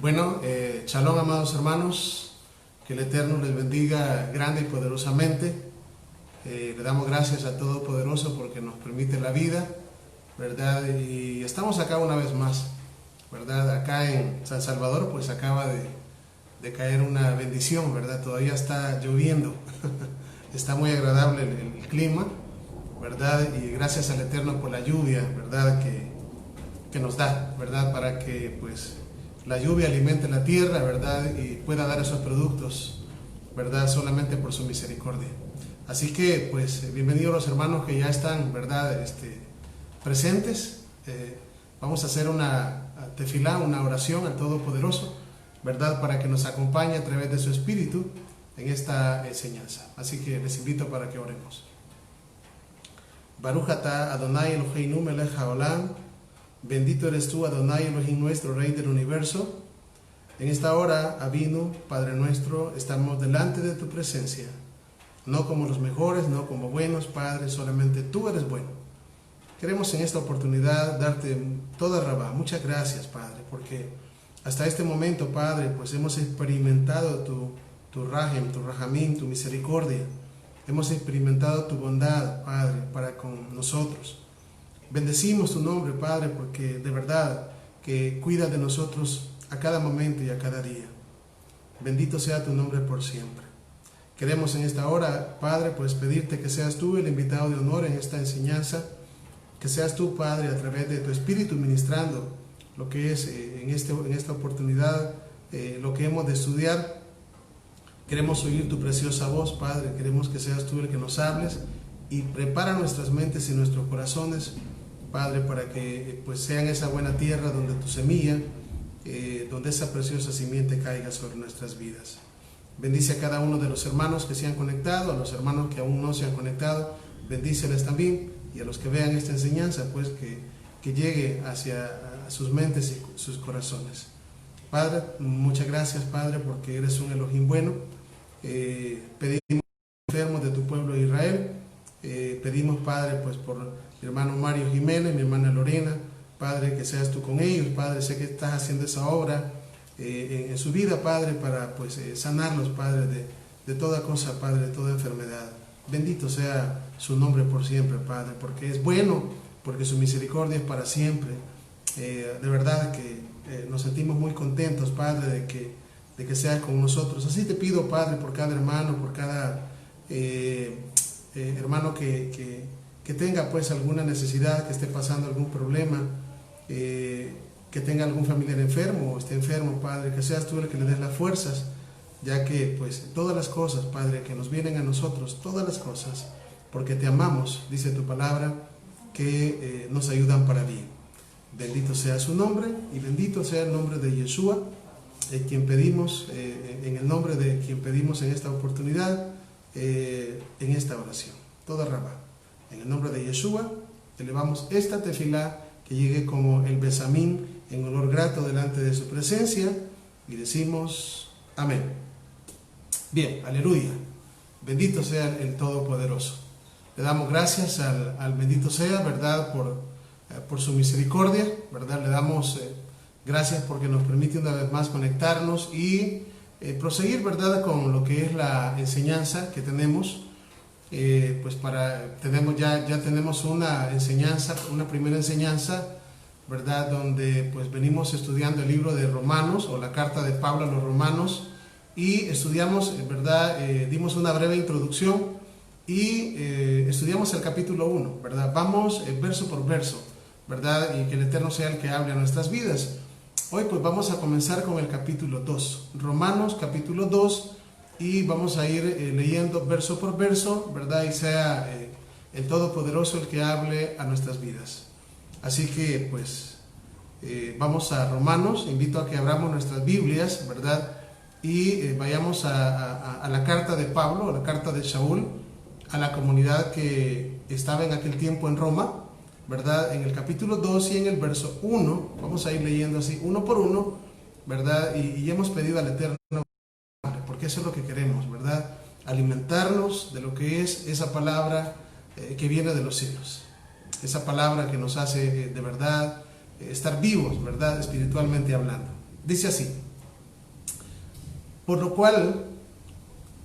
Bueno, shalom, amados hermanos, que el Eterno les bendiga grande y poderosamente. Le damos gracias a Todopoderoso porque nos permite la vida, ¿verdad? Y estamos acá una vez más, ¿verdad? Acá en San Salvador pues acaba de caer una bendición, ¿verdad? Todavía está lloviendo, está muy agradable el clima, ¿verdad? Y gracias al Eterno por la lluvia, ¿verdad? Que nos da, ¿verdad? Para que pues la lluvia alimente la tierra, ¿verdad? Y pueda dar esos productos, ¿verdad? Solamente por su misericordia. Así que, pues, bienvenidos los hermanos que ya están, ¿verdad? Presentes. Vamos a hacer una tefilá, una oración al Todopoderoso, ¿verdad? Para que nos acompañe a través de su Espíritu en esta enseñanza. Así que les invito para que oremos. Baruch atah Adonai Eloheinu melech haolam. Bendito eres tú, Adonai Elohim nuestro, Rey del universo. En esta hora, Avinu, Padre nuestro, estamos delante de tu presencia. No como los mejores, no como buenos, Padre, solamente tú eres bueno. Queremos en esta oportunidad darte toda rabá. Muchas gracias, Padre, porque hasta este momento, Padre, pues hemos experimentado tu rajem, tu rajamín, tu misericordia. Hemos experimentado tu bondad, Padre, para con nosotros. Bendecimos tu nombre, Padre, porque de verdad que cuida de nosotros a cada momento y a cada día. Bendito sea tu nombre por siempre. Queremos en esta hora, Padre, pues pedirte que seas tú el invitado de honor en esta enseñanza, que seas tú, Padre, a través de tu Espíritu ministrando lo que es en esta oportunidad, lo que hemos de estudiar. Queremos oír tu preciosa voz, Padre, queremos que seas tú el que nos hables y prepara nuestras mentes y nuestros corazones, Padre, para que pues sean esa buena tierra donde tu semilla, donde esa preciosa simiente caiga sobre nuestras vidas. Bendice a cada uno de los hermanos que se han conectado, a los hermanos que aún no se han conectado, bendíceles también, y a los que vean esta enseñanza, pues que llegue hacia sus mentes y sus corazones. Padre, muchas gracias, Padre, porque eres un Elohim bueno. Pedimos a los enfermos de tu pueblo Israel. Pedimos, Padre, pues por mi hermano Mario Jiménez, mi hermana Lorena, Padre, que seas tú con ellos, Padre, sé que estás haciendo esa obra en su vida, Padre, para pues sanarlos, Padre, de toda cosa, Padre, de toda enfermedad. Bendito sea su nombre por siempre, Padre, porque es bueno, porque su misericordia es para siempre. De verdad que nos sentimos muy contentos, Padre, de que seas con nosotros. Así te pido, Padre, por cada hermano, por cada hermano que tenga pues alguna necesidad, que esté pasando algún problema, que tenga algún familiar enfermo o esté enfermo, Padre, que seas tú el que le des las fuerzas, ya que pues todas las cosas, Padre, que nos vienen a nosotros, todas las cosas, porque te amamos, dice tu palabra, que nos ayudan para bien. Bendito sea su nombre y bendito sea el nombre de Yeshua, quien pedimos, en el nombre de quien pedimos en esta oportunidad, en esta oración. Toda rabá. En el nombre de Yeshua, elevamos esta tefilá que llegue como el besamín en olor grato delante de su presencia y decimos amén. Bien, aleluya. Bendito sea el Todopoderoso. Le damos gracias al bendito sea, ¿verdad? Por su misericordia, ¿verdad? Le damos gracias porque nos permite una vez más conectarnos y proseguir, ¿verdad? Con lo que es la enseñanza que tenemos. Pues ya tenemos una enseñanza, una primera enseñanza, ¿verdad? Donde pues venimos estudiando el libro de Romanos o la carta de Pablo a los Romanos y estudiamos, ¿verdad? Dimos una breve introducción y estudiamos el capítulo 1, ¿verdad? Vamos verso por verso, ¿verdad? Y que el Eterno sea el que hable a nuestras vidas. Hoy pues vamos a comenzar con el capítulo 2, Romanos capítulo 2. Y vamos a ir leyendo verso por verso, ¿verdad? Y sea el Todopoderoso el que hable a nuestras vidas. Así que, pues, vamos a Romanos. Invito a que abramos nuestras Biblias, ¿verdad? Y vayamos a la carta de Pablo, a la carta de Shaul, a la comunidad que estaba en aquel tiempo en Roma, ¿verdad? En el capítulo 2 y en el verso 1. Vamos a ir leyendo así, uno por uno, ¿verdad? Y hemos pedido al Eterno, porque eso es lo que queremos, ¿verdad? Alimentarnos de lo que es esa palabra que viene de los cielos, esa palabra que nos hace de verdad estar vivos, ¿verdad? Espiritualmente hablando. Dice así, por lo cual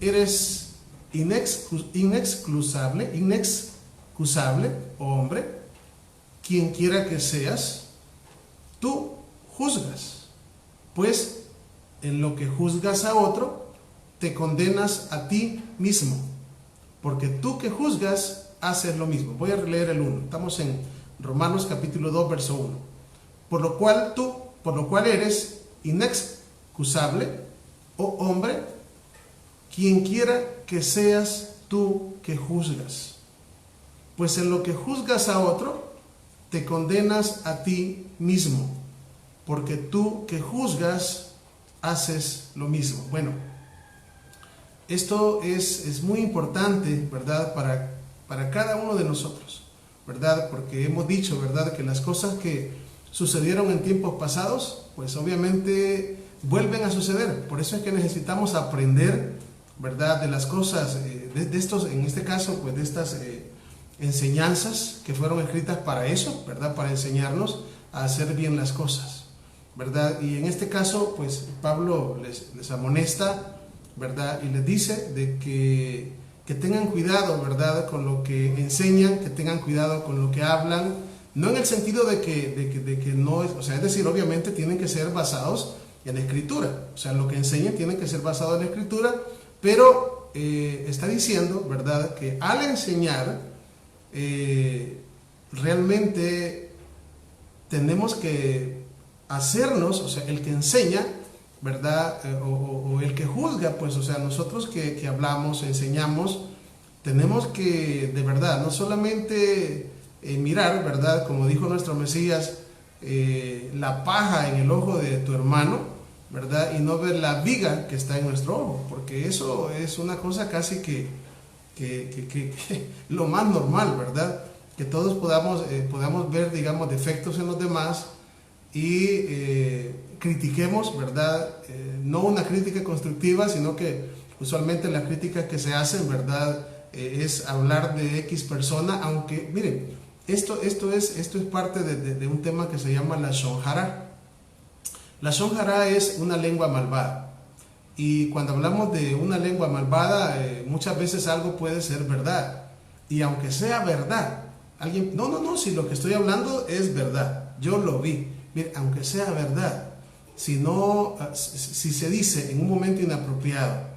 eres inexcusable, hombre, quien quiera que seas, tú juzgas, pues en lo que juzgas a otro, te condenas a ti mismo, porque tú que juzgas, haces lo mismo. Voy a leer el 1, estamos en Romanos capítulo 2, verso 1. Por lo cual eres inexcusable, oh hombre, quien quiera que seas tú que juzgas, pues en lo que juzgas a otro, te condenas a ti mismo, porque tú que juzgas, haces lo mismo. Bueno, esto es muy importante, ¿verdad? Para cada uno de nosotros, ¿verdad? Porque hemos dicho, ¿verdad?, que las cosas que sucedieron en tiempos pasados, pues obviamente vuelven a suceder. Por eso es que necesitamos aprender, ¿verdad?, de las cosas, de estos, en este caso, pues de estas enseñanzas que fueron escritas para eso, ¿verdad?, para enseñarnos a hacer bien las cosas, ¿verdad? Y en este caso, pues Pablo les amonesta, ¿verdad?, y les dice de que tengan cuidado, ¿verdad?, con lo que enseñan, que tengan cuidado con lo que hablan, no en el sentido de que no es, o sea, es decir, obviamente tienen que ser basados en la Escritura, o sea, lo que enseñan tienen que ser basado en la Escritura, pero está diciendo, ¿verdad?, que al enseñar, realmente tenemos que hacernos, o sea, el que enseña, ¿verdad?, o el que juzga, pues, o sea, nosotros que hablamos, enseñamos, tenemos que, de verdad, no solamente mirar, ¿verdad?, como dijo nuestro Mesías, la paja en el ojo de tu hermano, ¿verdad?, y no ver la viga que está en nuestro ojo, porque eso es una cosa casi que lo más normal, ¿verdad?, que todos podamos ver, digamos, defectos en los demás y critiquemos, ¿verdad?, no una crítica constructiva, sino que usualmente las críticas que se hacen, ¿verdad?, es hablar de X persona, aunque, miren, esto es parte de un tema que se llama la Lashon Hara. La Lashon Hara es una lengua malvada, y cuando hablamos de una lengua malvada, muchas veces algo puede ser verdad, y aunque sea verdad, alguien, no, si lo que estoy hablando es verdad, yo lo vi, mire, aunque sea verdad, si se dice en un momento inapropiado,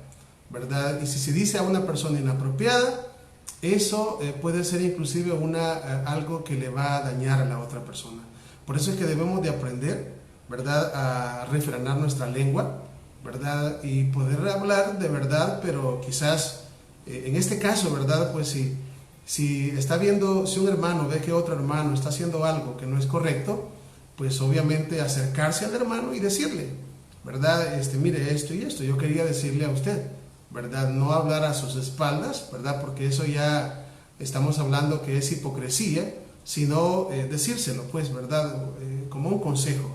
¿verdad?, y si se dice a una persona inapropiada, eso puede ser inclusive algo que le va a dañar a la otra persona. Por eso es que debemos de aprender, ¿verdad?, a refrenar nuestra lengua, ¿verdad?, y poder hablar de verdad, pero quizás en este caso, ¿verdad?, pues si un hermano ve que otro hermano está haciendo algo que no es correcto, pues obviamente acercarse al hermano y decirle, ¿verdad?, mire, esto y esto, yo quería decirle a usted, ¿verdad?, no hablar a sus espaldas, ¿verdad?, porque eso ya estamos hablando que es hipocresía, sino decírselo, pues, ¿verdad?, como un consejo,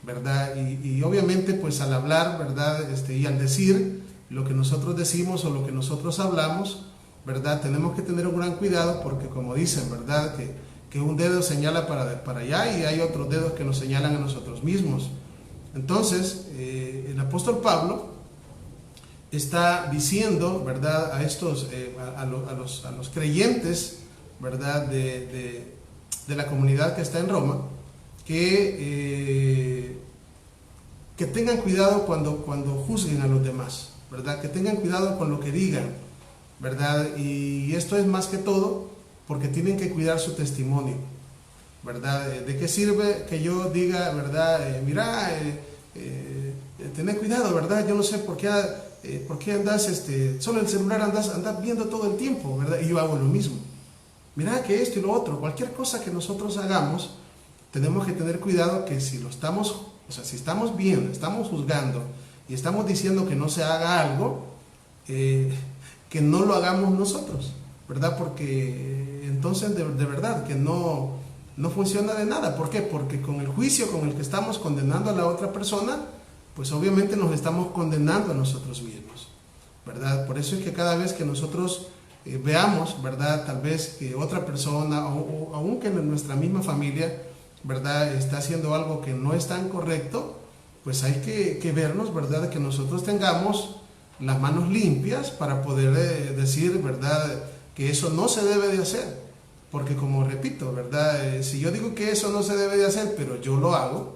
¿verdad?, y obviamente, pues, al hablar, ¿verdad?, y al decir lo que nosotros decimos o lo que nosotros hablamos, ¿verdad?, tenemos que tener un gran cuidado, porque como dicen, ¿verdad?, que un dedo señala para allá y hay otros dedos que nos señalan a nosotros mismos. Entonces, el apóstol Pablo está diciendo, ¿verdad?, a estos, a los creyentes, ¿verdad?, de la comunidad que está en Roma, que tengan cuidado cuando juzguen a los demás, ¿verdad?, que tengan cuidado con lo que digan, ¿verdad?, y esto es más que todo porque tienen que cuidar su testimonio, ¿verdad? ¿De qué sirve que yo diga, ¿verdad?, mira, tened cuidado, ¿verdad?, yo no sé por qué andas, solo el celular andas viendo todo el tiempo, ¿verdad?, y yo hago lo mismo. Mira que esto y lo otro, cualquier cosa que nosotros hagamos, tenemos que tener cuidado que si estamos viendo, estamos juzgando y estamos diciendo que no se haga algo, que no lo hagamos nosotros, ¿verdad?, porque entonces de verdad que no funciona de nada. ¿Por qué? Porque con el juicio con el que estamos condenando a la otra persona, pues obviamente nos estamos condenando a nosotros mismos, ¿verdad? Por eso es que cada vez que nosotros veamos, ¿verdad?, tal vez que otra persona o aún que en nuestra misma familia, ¿verdad?, está haciendo algo que no es tan correcto, pues hay que vernos, ¿verdad? Que nosotros tengamos las manos limpias para poder decir, ¿verdad? Que eso no se debe de hacer. Porque como repito, ¿verdad? Si yo digo que eso no se debe de hacer, pero yo lo hago,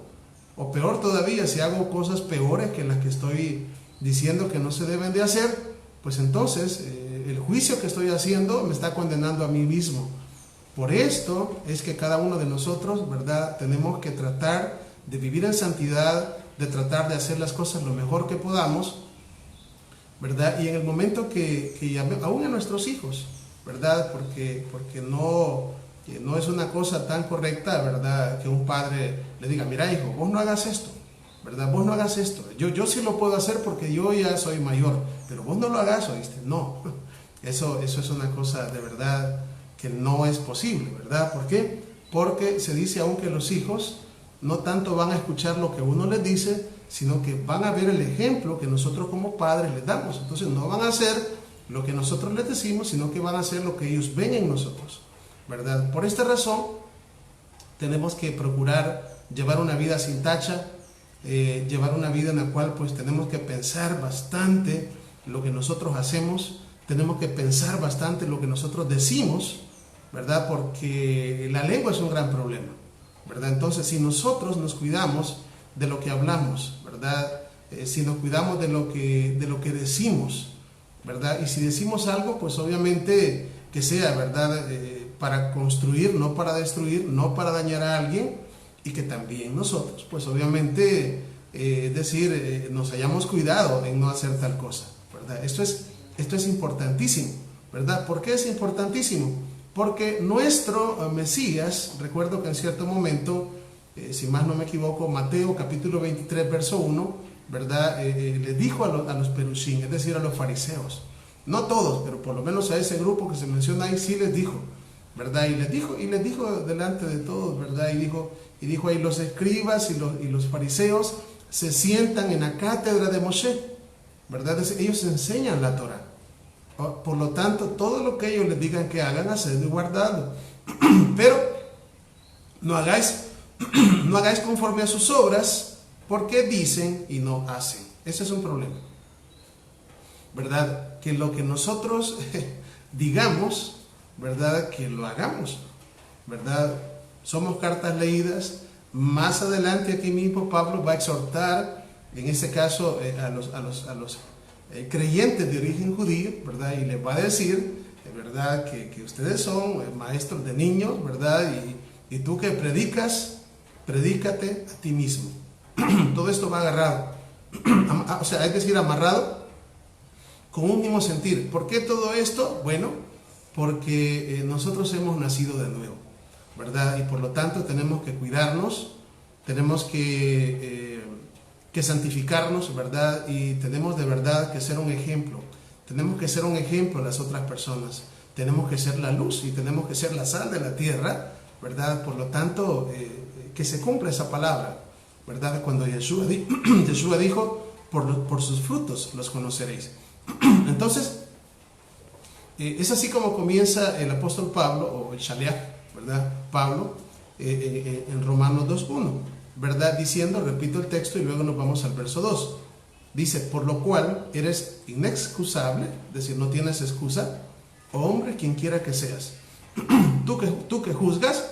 o peor todavía, si hago cosas peores que las que estoy diciendo que no se deben de hacer, pues entonces el juicio que estoy haciendo me está condenando a mí mismo. Por esto es que cada uno de nosotros, ¿verdad? Tenemos que tratar de vivir en santidad, de tratar de hacer las cosas lo mejor que podamos, ¿verdad? Y en el momento que aún a nuestros hijos, ¿verdad? Porque no es una cosa tan correcta, ¿verdad? Que un padre le diga, mira hijo, vos no hagas esto, ¿verdad? Vos no hagas esto. Yo sí lo puedo hacer porque yo ya soy mayor, pero vos no lo hagas, ¿oíste? No, eso es una cosa de verdad que no es posible, ¿verdad? ¿Por qué? Porque se dice aún que los hijos no tanto van a escuchar lo que uno les dice, sino que van a ver el ejemplo que nosotros como padres les damos. Entonces no van a hacer lo que nosotros les decimos, sino que van a hacer lo que ellos ven en nosotros, ¿verdad? Por esta razón tenemos que procurar llevar una vida sin tacha, llevar una vida en la cual pues tenemos que pensar bastante lo que nosotros hacemos, tenemos que pensar bastante lo que nosotros decimos, ¿verdad? Porque la lengua es un gran problema, ¿verdad? Entonces, si nosotros nos cuidamos de lo que hablamos, ¿verdad? Si nos cuidamos de lo que decimos, ¿verdad? Y si decimos algo, pues obviamente que sea, ¿verdad? Para construir, no para destruir, no para dañar a alguien, y que también nosotros, pues obviamente, nos hayamos cuidado en no hacer tal cosa, ¿verdad? Esto es importantísimo, ¿verdad? ¿Por qué es importantísimo? Porque nuestro Mesías, recuerdo que en cierto momento, si más no me equivoco, Mateo capítulo 23, verso 1, ¿verdad? Le dijo a los perushim, es decir, a los fariseos, no todos, pero por lo menos a ese grupo que se menciona ahí, sí les dijo, ¿verdad? Y les dijo delante de todos, ¿verdad? Y dijo ahí, los escribas y los fariseos se sientan en la cátedra de Moshe, ¿verdad? Ellos enseñan la Torah. Por lo tanto, todo lo que ellos les digan que hagan, hacedlo y guardadlo. Pero no hagáis conforme a sus obras, porque dicen y no hacen. Ese es un problema, ¿verdad? Que lo que nosotros digamos, ¿verdad? Que lo hagamos, ¿verdad? Somos cartas leídas. Más adelante aquí mismo Pablo va a exhortar, en ese caso, a los creyentes de origen judío, ¿verdad? Y les va a decir, ¿verdad? Que ustedes son maestros de niños, ¿verdad? Y tú que predicas, predícate a ti mismo. Todo esto va agarrado, o sea, es decir, amarrado con un mismo sentir. ¿Por qué todo esto? Bueno, porque nosotros hemos nacido de nuevo, ¿verdad? Y por lo tanto tenemos que cuidarnos, tenemos que santificarnos, ¿verdad? Y tenemos de verdad que ser un ejemplo. Tenemos que ser un ejemplo a las otras personas. Tenemos que ser la luz y tenemos que ser la sal de la tierra, ¿verdad? Por lo tanto, que se cumpla esa palabra, ¿verdad? Cuando Yeshua dijo, por sus frutos los conoceréis. Entonces, es así como comienza el apóstol Pablo, o el Shaliach, ¿verdad? Pablo, en Romanos 2.1, ¿verdad? Diciendo, repito el texto y luego nos vamos al verso 2. Dice, por lo cual eres inexcusable, es decir, no tienes excusa, hombre, quien quiera que seas. Tú que juzgas,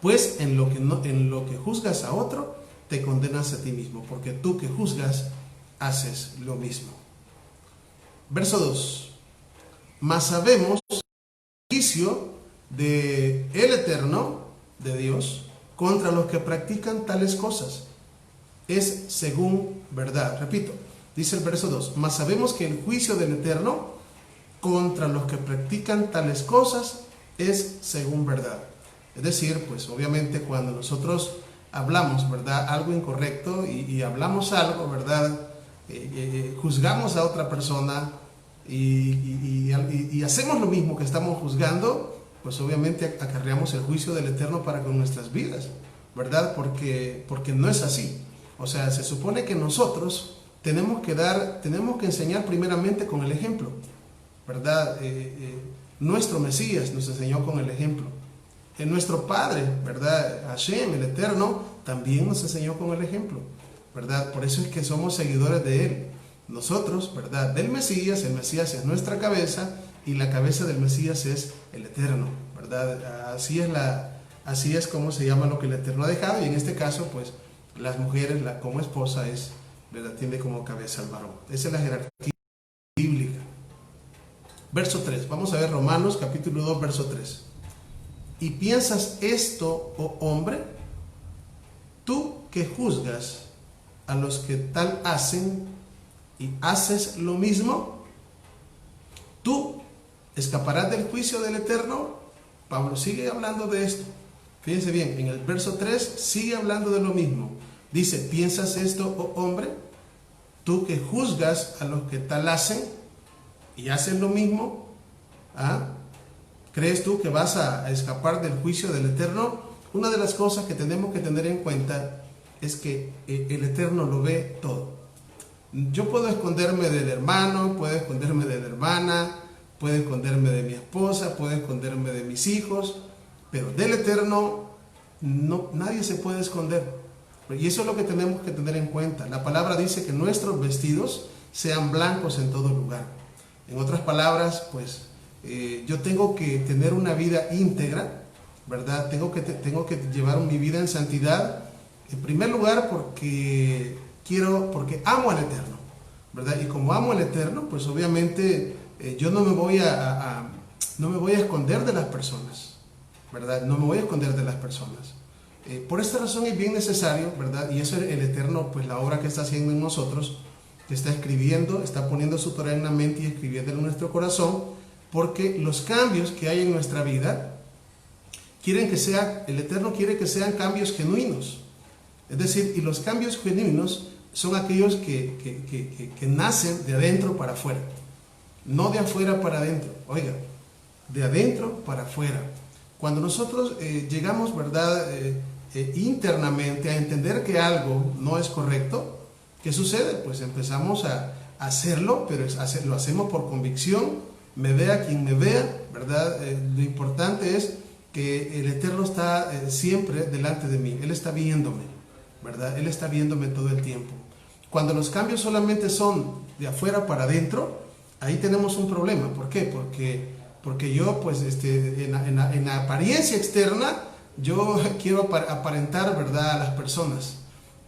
pues en lo que juzgas a otro, te condenas a ti mismo, porque tú que juzgas, haces lo mismo. Verso 2. Mas sabemos el juicio de el Eterno, de Dios, contra los que practican tales cosas. Es según verdad. Repito, dice el verso 2. Mas sabemos que el juicio del Eterno contra los que practican tales cosas es según verdad. Es decir, pues obviamente cuando nosotros hablamos, ¿verdad?, algo incorrecto y hablamos algo, ¿verdad?, juzgamos a otra persona y hacemos lo mismo que estamos juzgando, pues obviamente acarreamos el juicio del Eterno para con nuestras vidas, ¿verdad? Porque no es así. O sea, se supone que nosotros tenemos que enseñar primeramente con el ejemplo, ¿verdad? Nuestro Mesías nos enseñó con el ejemplo. Nuestro Padre, ¿verdad? Hashem, el Eterno, también nos enseñó con el ejemplo. ¿verdad? Por eso es que somos seguidores de Él. Nosotros, ¿verdad? Del Mesías, el Mesías es nuestra cabeza y la cabeza del Mesías es el Eterno, ¿verdad? Así es como se llama lo que el Eterno ha dejado, y en este caso, pues, las mujeres, como esposa, ¿verdad? Tiene como cabeza al varón. Esa es la jerarquía bíblica. Verso 3, vamos a ver Romanos capítulo 2, verso 3. ¿Y piensas esto, oh hombre? Tú que juzgas a los que tal hacen y haces lo mismo, ¿tú escaparás del juicio del Eterno? Pablo sigue hablando de esto. Fíjense bien, en el verso 3 sigue hablando de lo mismo. Dice, ¿piensas esto, oh hombre? Tú que juzgas a los que tal hacen y hacen lo mismo, ¿ah? ¿Crees tú que vas a escapar del juicio del Eterno? Una de las cosas que tenemos que tener en cuenta es que el Eterno lo ve todo. Yo puedo esconderme del hermano, puedo esconderme de la hermana, puedo esconderme de mi esposa, puedo esconderme de mis hijos, pero del Eterno nadie se puede esconder. Y eso es lo que tenemos que tener en cuenta. La palabra dice que nuestros vestidos sean blancos en todo lugar. En otras palabras, pues yo tengo que tener una vida íntegra, ¿verdad? Tengo que llevar mi vida en santidad, en primer lugar porque amo al Eterno, ¿verdad? Y como amo al Eterno, pues obviamente yo no me voy a esconder de las personas, ¿verdad? No me voy a esconder de las personas. Por esta razón es bien necesario, ¿verdad? Y eso es el Eterno, pues la obra que está haciendo en nosotros, que está escribiendo, está poniendo su Torah en la mente y escribiendo en nuestro corazón, porque los cambios que hay en nuestra vida, el Eterno quiere que sean cambios genuinos. Es decir, y los cambios genuinos son aquellos que nacen de adentro para afuera, no de afuera para adentro. Oiga, de adentro para afuera. Cuando nosotros llegamos, ¿verdad?, internamente a entender que algo no es correcto, ¿qué sucede? Pues empezamos a hacerlo, pero lo hacemos por convicción, me vea quien me vea, ¿verdad? Lo importante es que el Eterno está siempre delante de mí, Él está viéndome, ¿verdad? Él está viéndome todo el tiempo. Cuando los cambios solamente son de afuera para adentro, ahí tenemos un problema. ¿Por qué? Porque yo, pues, en la apariencia externa, yo quiero aparentar, ¿verdad?, a las personas.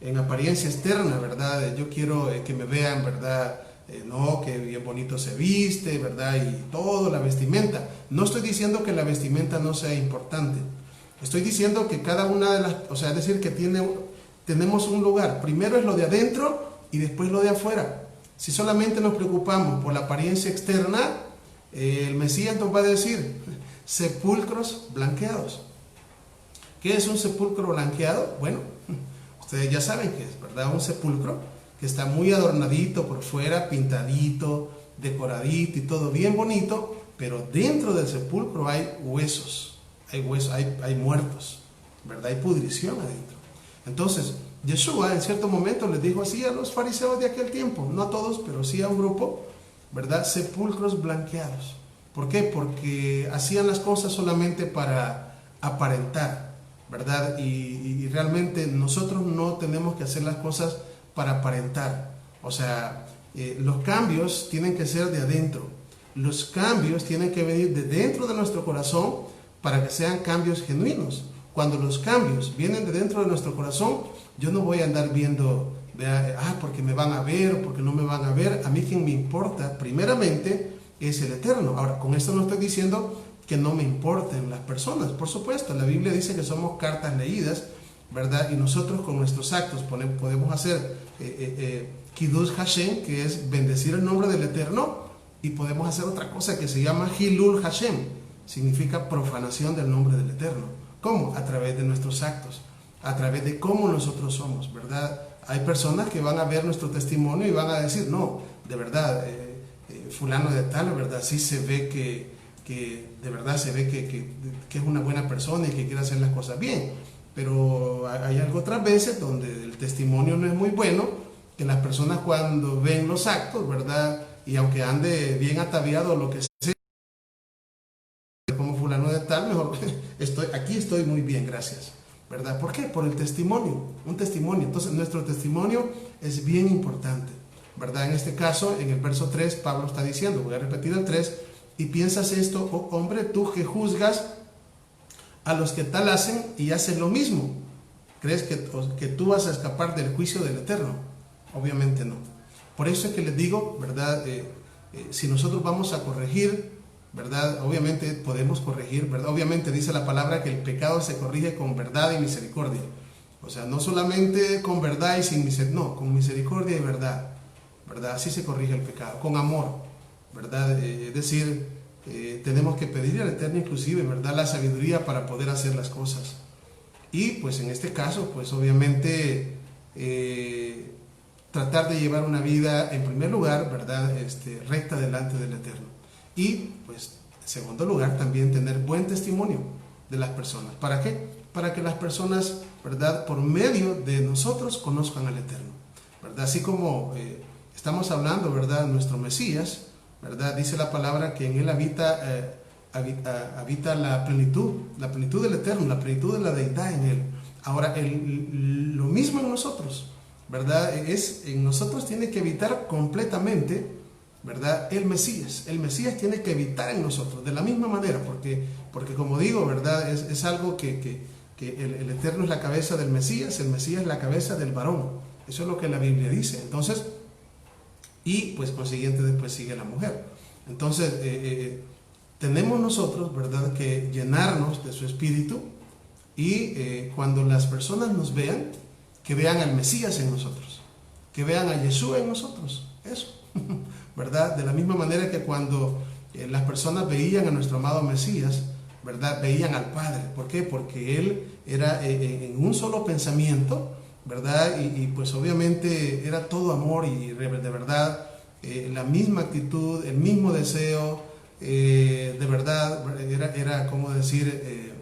En apariencia externa, ¿verdad? Yo quiero que me vean, ¿verdad? No, que bien bonito se viste, ¿verdad? Y todo, la vestimenta. No estoy diciendo que la vestimenta no sea importante. Estoy diciendo que cada una de las, o sea, es decir, que tenemos un lugar. Primero es lo de adentro y después lo de afuera. Si solamente nos preocupamos por la apariencia externa, el Mesías nos va a decir, sepulcros blanqueados. ¿Qué es un sepulcro blanqueado? Bueno, ustedes ya saben qué es, ¿verdad? Un sepulcro que está muy adornadito por fuera, pintadito, decoradito y todo bien bonito, pero dentro del sepulcro hay huesos, hay muertos, ¿verdad? Hay pudrición adentro. Entonces, Yeshua en cierto momento les dijo así a los fariseos de aquel tiempo, no a todos, pero sí a un grupo, ¿verdad? Sepulcros blanqueados. ¿Por qué? Porque hacían las cosas solamente para aparentar, ¿verdad? Y realmente nosotros no tenemos que hacer las cosas para aparentar. O sea, los cambios tienen que ser de adentro. Los cambios tienen que venir de dentro de nuestro corazón para que sean cambios genuinos. Cuando los cambios vienen de dentro de nuestro corazón, yo no voy a andar viendo, porque me van a ver o porque no me van a ver. A mí quien me importa primeramente es el Eterno. Ahora, con esto no estoy diciendo que no me importen las personas. Por supuesto, la Biblia dice que somos cartas leídas, ¿verdad? Y nosotros con nuestros actos podemos hacer Kiddush Hashem, que es bendecir el nombre del Eterno, y podemos hacer otra cosa que se llama Hilul Hashem, significa profanación del nombre del Eterno. ¿Cómo? A través de nuestros actos, a través de cómo nosotros somos, ¿verdad? Hay personas que van a ver nuestro testimonio y van a decir, no, de verdad, fulano de tal, ¿verdad? Sí se ve que de verdad se ve que es una buena persona y que quiere hacer las cosas bien. Pero hay algo otras veces donde el testimonio no es muy bueno, que las personas cuando ven los actos, ¿verdad? Y aunque ande bien ataviado o lo que sea, como fulano de tal, mejor aquí estoy muy bien, gracias. ¿verdad? ¿Por qué? Por el testimonio, un testimonio. Entonces nuestro testimonio es bien importante, ¿verdad? En este caso, en el verso 3, Pablo está diciendo, voy a repetir el 3, y piensas esto, oh hombre, tú que juzgas a los que tal hacen y hacen lo mismo, ¿crees que tú vas a escapar del juicio del Eterno? Obviamente no. Por eso es que les digo, ¿verdad? Si nosotros vamos a corregir, ¿verdad? Obviamente podemos corregir, ¿verdad? Obviamente dice la palabra que el pecado se corrige con verdad y misericordia. O sea, no solamente con verdad y sin misericordia, no, con misericordia y verdad, ¿verdad? Así se corrige el pecado, con amor, ¿verdad? Es decir, tenemos que pedirle al Eterno inclusive, ¿verdad? La sabiduría para poder hacer las cosas. Y pues en este caso, pues obviamente tratar de llevar una vida, en primer lugar, ¿verdad? Recta delante del Eterno. Y pues en segundo lugar, también tener buen testimonio de las personas. ¿Para qué? Para que las personas, ¿verdad? Por medio de nosotros conozcan al Eterno, ¿verdad? Así como estamos hablando, ¿verdad? Nuestro Mesías, ¿verdad? Dice la palabra que en él habita la plenitud del Eterno, la plenitud de la deidad en él. Ahora, lo mismo en nosotros, ¿verdad? En nosotros tiene que habitar completamente, ¿verdad? El Mesías tiene que habitar en nosotros de la misma manera, porque como digo, ¿verdad? Es algo que el Eterno es la cabeza del Mesías, el Mesías es la cabeza del varón. Eso es lo que la Biblia dice. Entonces, y pues consiguiente después sigue la mujer. Entonces, tenemos nosotros, ¿verdad?, que llenarnos de su espíritu y cuando las personas nos vean, que vean al Mesías en nosotros, que vean a Yeshua en nosotros, eso, ¿verdad? De la misma manera que cuando las personas veían a nuestro amado Mesías, ¿verdad?, veían al Padre. ¿Por qué? Porque Él era en un solo pensamiento, ¿verdad? Y pues obviamente era todo amor y de verdad la misma actitud, el mismo deseo, de verdad era como decir,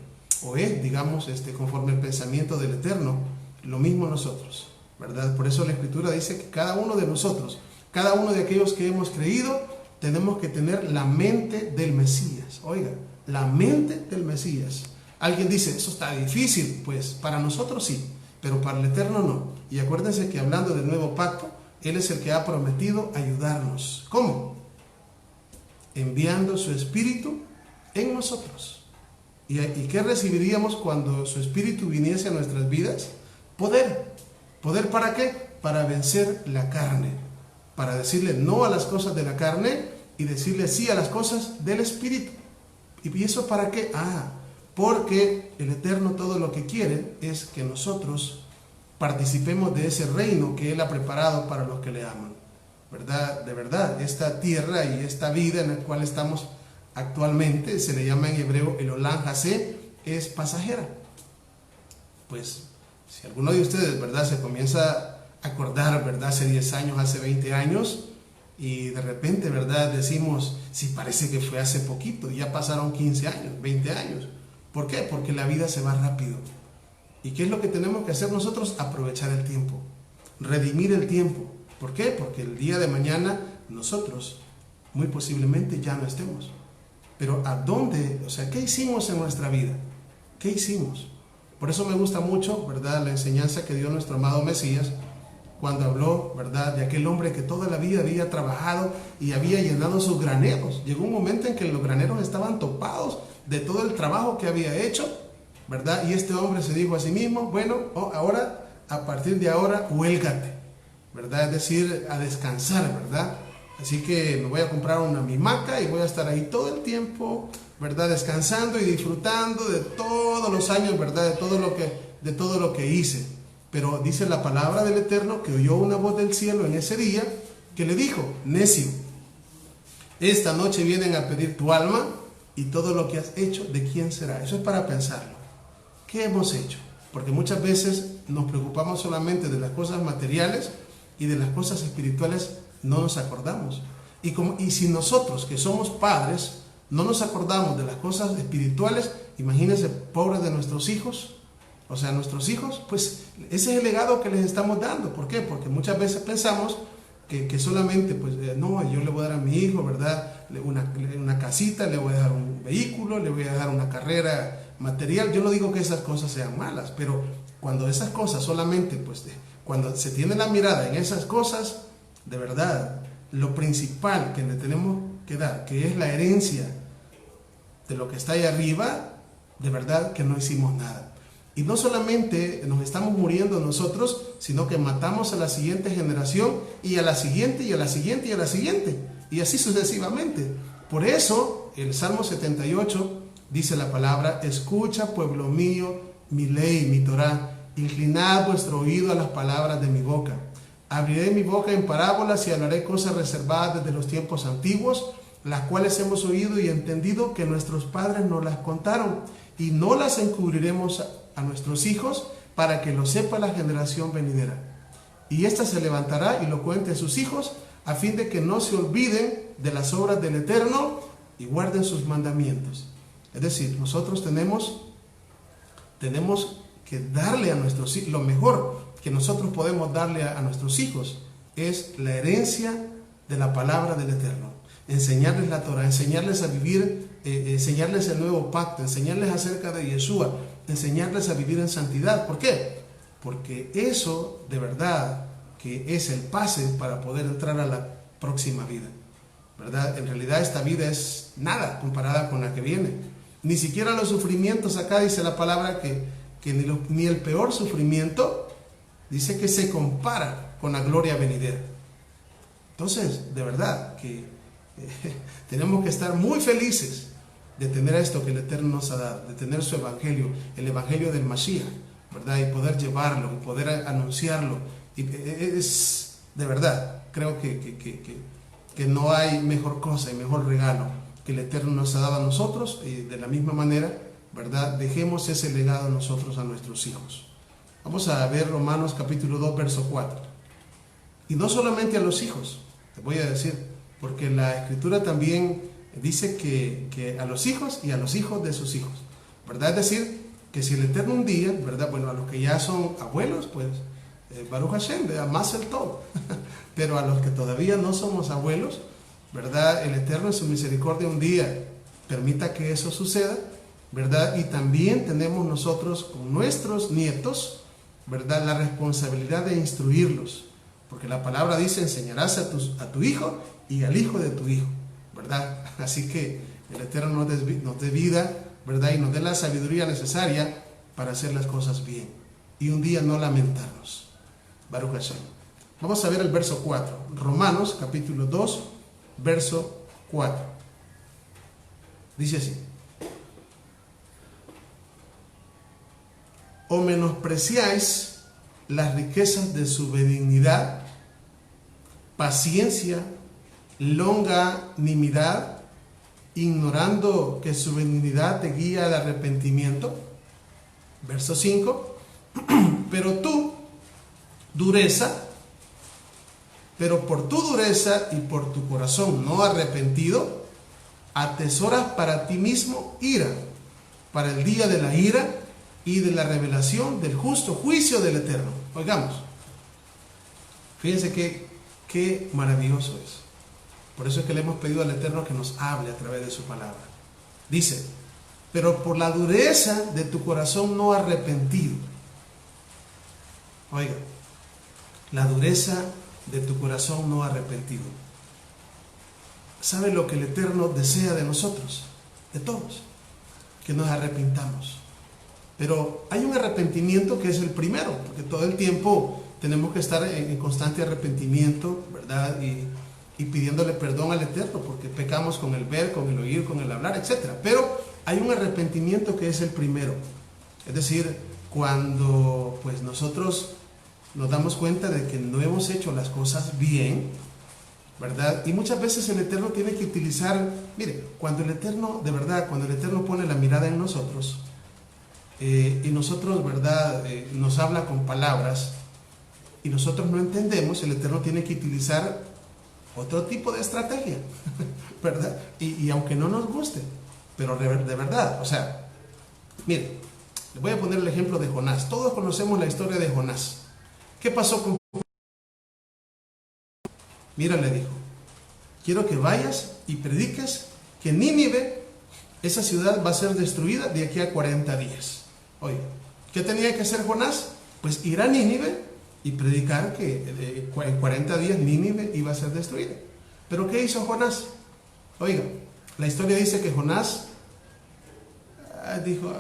o es, digamos, conforme el pensamiento del Eterno, lo mismo nosotros, ¿verdad? Por eso la Escritura dice que cada uno de nosotros, cada uno de aquellos que hemos creído, tenemos que tener la mente del Mesías. Oiga, la mente del Mesías. Alguien dice, eso está difícil. Pues para nosotros sí, pero para el Eterno no. Y acuérdense que hablando del nuevo pacto, Él es el que ha prometido ayudarnos. ¿Cómo? Enviando su Espíritu en nosotros. ¿Y qué recibiríamos cuando su Espíritu viniese a nuestras vidas? Poder. ¿Poder para qué? Para vencer la carne. Para decirle no a las cosas de la carne y decirle sí a las cosas del Espíritu. ¿Y eso para qué? Porque el Eterno todo lo que quiere es que nosotros participemos de ese reino que Él ha preparado para los que le aman, ¿verdad? De verdad, esta tierra y esta vida en la cual estamos actualmente, se le llama en hebreo el Olam Hasé, es pasajera. Pues, si alguno de ustedes, ¿verdad?, se comienza a acordar, ¿verdad?, hace 10 años, hace 20 años, y de repente, ¿verdad?, decimos, sí, parece que fue hace poquito, ya pasaron 15 años, 20 años. ¿Por qué? Porque la vida se va rápido. ¿Y qué es lo que tenemos que hacer nosotros? Aprovechar el tiempo, redimir el tiempo. ¿Por qué? Porque el día de mañana nosotros muy posiblemente ya no estemos. Pero ¿a dónde? O sea, ¿qué hicimos en nuestra vida? ¿Qué hicimos? Por eso me gusta mucho, ¿verdad?, la enseñanza que dio nuestro amado Mesías cuando habló, ¿verdad?, de aquel hombre que toda la vida había trabajado y había llenado sus graneros. Llegó un momento en que los graneros estaban topados de todo el trabajo que había hecho, ¿verdad? Y este hombre se dijo a sí mismo, bueno, ahora, a partir de ahora, huélgate, ¿verdad? Es decir, a descansar, ¿verdad? Así que me voy a comprar mi hamaca y voy a estar ahí todo el tiempo, ¿verdad?, descansando y disfrutando de todos los años, ¿verdad?, de todo lo que hice. Pero dice la palabra del Eterno que oyó una voz del cielo en ese día que le dijo, necio, esta noche vienen a pedir tu alma y todo lo que has hecho, ¿de quién será? Eso es para pensarlo. ¿Qué hemos hecho? Porque muchas veces nos preocupamos solamente de las cosas materiales y de las cosas espirituales no nos acordamos. Y si nosotros, que somos padres, no nos acordamos de las cosas espirituales, imagínense, pobres de nuestros hijos. O sea, nuestros hijos, pues ese es el legado que les estamos dando. ¿Por qué? Porque muchas veces pensamos que solamente, pues no, yo le voy a dar a mi hijo, ¿verdad?, una casita, le voy a dar un vehículo, le voy a dar una carrera material. Yo no digo que esas cosas sean malas, pero cuando esas cosas solamente, pues, cuando se tiene la mirada en esas cosas, de verdad, lo principal que le tenemos que dar, que es la herencia de lo que está ahí arriba, de verdad que no hicimos nada. Y no solamente nos estamos muriendo nosotros, sino que matamos a la siguiente generación, y a la siguiente, y a la siguiente, y a la siguiente, y así sucesivamente. Por eso, el Salmo 78 dice la palabra: escucha, pueblo mío, mi ley, mi Torá, inclinad vuestro oído a las palabras de mi boca. Abriré mi boca en parábolas y hablaré cosas reservadas desde los tiempos antiguos, las cuales hemos oído y entendido que nuestros padres nos las contaron, y no las encubriremos a nuestros hijos, para que lo sepa la generación venidera. Y ésta se levantará y lo cuente a sus hijos, a fin de que no se olviden de las obras del Eterno y guarden sus mandamientos. Es decir, nosotros tenemos que darle a nuestros hijos, lo mejor que nosotros podemos darle a nuestros hijos es la herencia de la palabra del Eterno. Enseñarles la Torah, enseñarles a vivir, enseñarles el nuevo pacto, enseñarles acerca de Yeshua, enseñarles a vivir en santidad. ¿Por qué? Porque eso de verdad que es el pase para poder entrar a la próxima vida, ¿verdad? En realidad esta vida es nada comparada con la que viene. Ni siquiera los sufrimientos, acá dice la palabra que ni el peor sufrimiento dice que se compara con la gloria venidera. Entonces, de verdad que tenemos que estar muy felices de tener esto que el Eterno nos ha dado, de tener su evangelio, el evangelio del Mashiach, ¿verdad? Y poder llevarlo, y poder anunciarlo. Y es, de verdad, creo que no hay mejor cosa y mejor regalo que el Eterno nos ha dado a nosotros, y de la misma manera, ¿verdad? Dejemos ese legado nosotros a nuestros hijos. Vamos a ver Romanos capítulo 2, verso 4. Y no solamente a los hijos, te voy a decir, porque la Escritura también dice que a los hijos y a los hijos de sus hijos, ¿verdad? Es decir, que si el Eterno un día, ¿verdad? Bueno, a los que ya son abuelos, pues, Baruch Hashem, más el todo. Pero a los que todavía no somos abuelos, ¿verdad? El Eterno en su misericordia un día permita que eso suceda, ¿verdad? Y también tenemos nosotros con nuestros nietos, ¿verdad? La responsabilidad de instruirlos, porque la palabra dice: enseñarás a tu hijo y al hijo de tu hijo, ¿verdad? Así que el Eterno nos dé vida, ¿verdad? Y nos dé la sabiduría necesaria para hacer las cosas bien y un día no lamentarnos. Baruch Hashem. Vamos a ver el verso 4, Romanos capítulo 2, verso 4. Dice así: o menospreciáis las riquezas de su benignidad, paciencia, longanimidad, ignorando que su benignidad te guía al arrepentimiento. Verso 5. Pero por tu dureza y por tu corazón no arrepentido, atesoras para ti mismo ira, para el día de la ira y de la revelación del justo juicio del Eterno. Oigamos, fíjense qué maravilloso es. Por eso es que le hemos pedido al Eterno que nos hable a través de su palabra. Dice: pero por la dureza de tu corazón no arrepentido. Oiga, la dureza de tu corazón no arrepentido. ¿Sabe lo que el Eterno desea de nosotros? De todos, que nos arrepintamos. Pero hay un arrepentimiento que es el primero, porque todo el tiempo tenemos que estar en constante arrepentimiento, ¿verdad? Y pidiéndole perdón al Eterno, porque pecamos con el ver, con el oír, con el hablar, etc. Pero hay un arrepentimiento que es el primero. Es decir, cuando pues nosotros nos damos cuenta de que no hemos hecho las cosas bien, ¿verdad? Y muchas veces el Eterno tiene que utilizar, mire, cuando el Eterno, de verdad, cuando el Eterno pone la mirada en nosotros, y nosotros, ¿verdad? Nos habla con palabras, y nosotros no entendemos, el Eterno tiene que utilizar otro tipo de estrategia, ¿verdad? Y aunque no nos guste, pero de verdad, o sea, mire, les voy a poner el ejemplo de Jonás. Todos conocemos la historia de Jonás. ¿Qué pasó con Jonás? Mira, le dijo: quiero que vayas y prediques que Nínive esa ciudad va a ser destruida de aquí a 40 días. Oye, ¿qué tenía que hacer Jonás? Pues ir a Nínive y predicar que en 40 días Nínive iba a ser destruida. ¿Pero qué hizo Jonás? Oiga, la historia dice que Jonás dijo,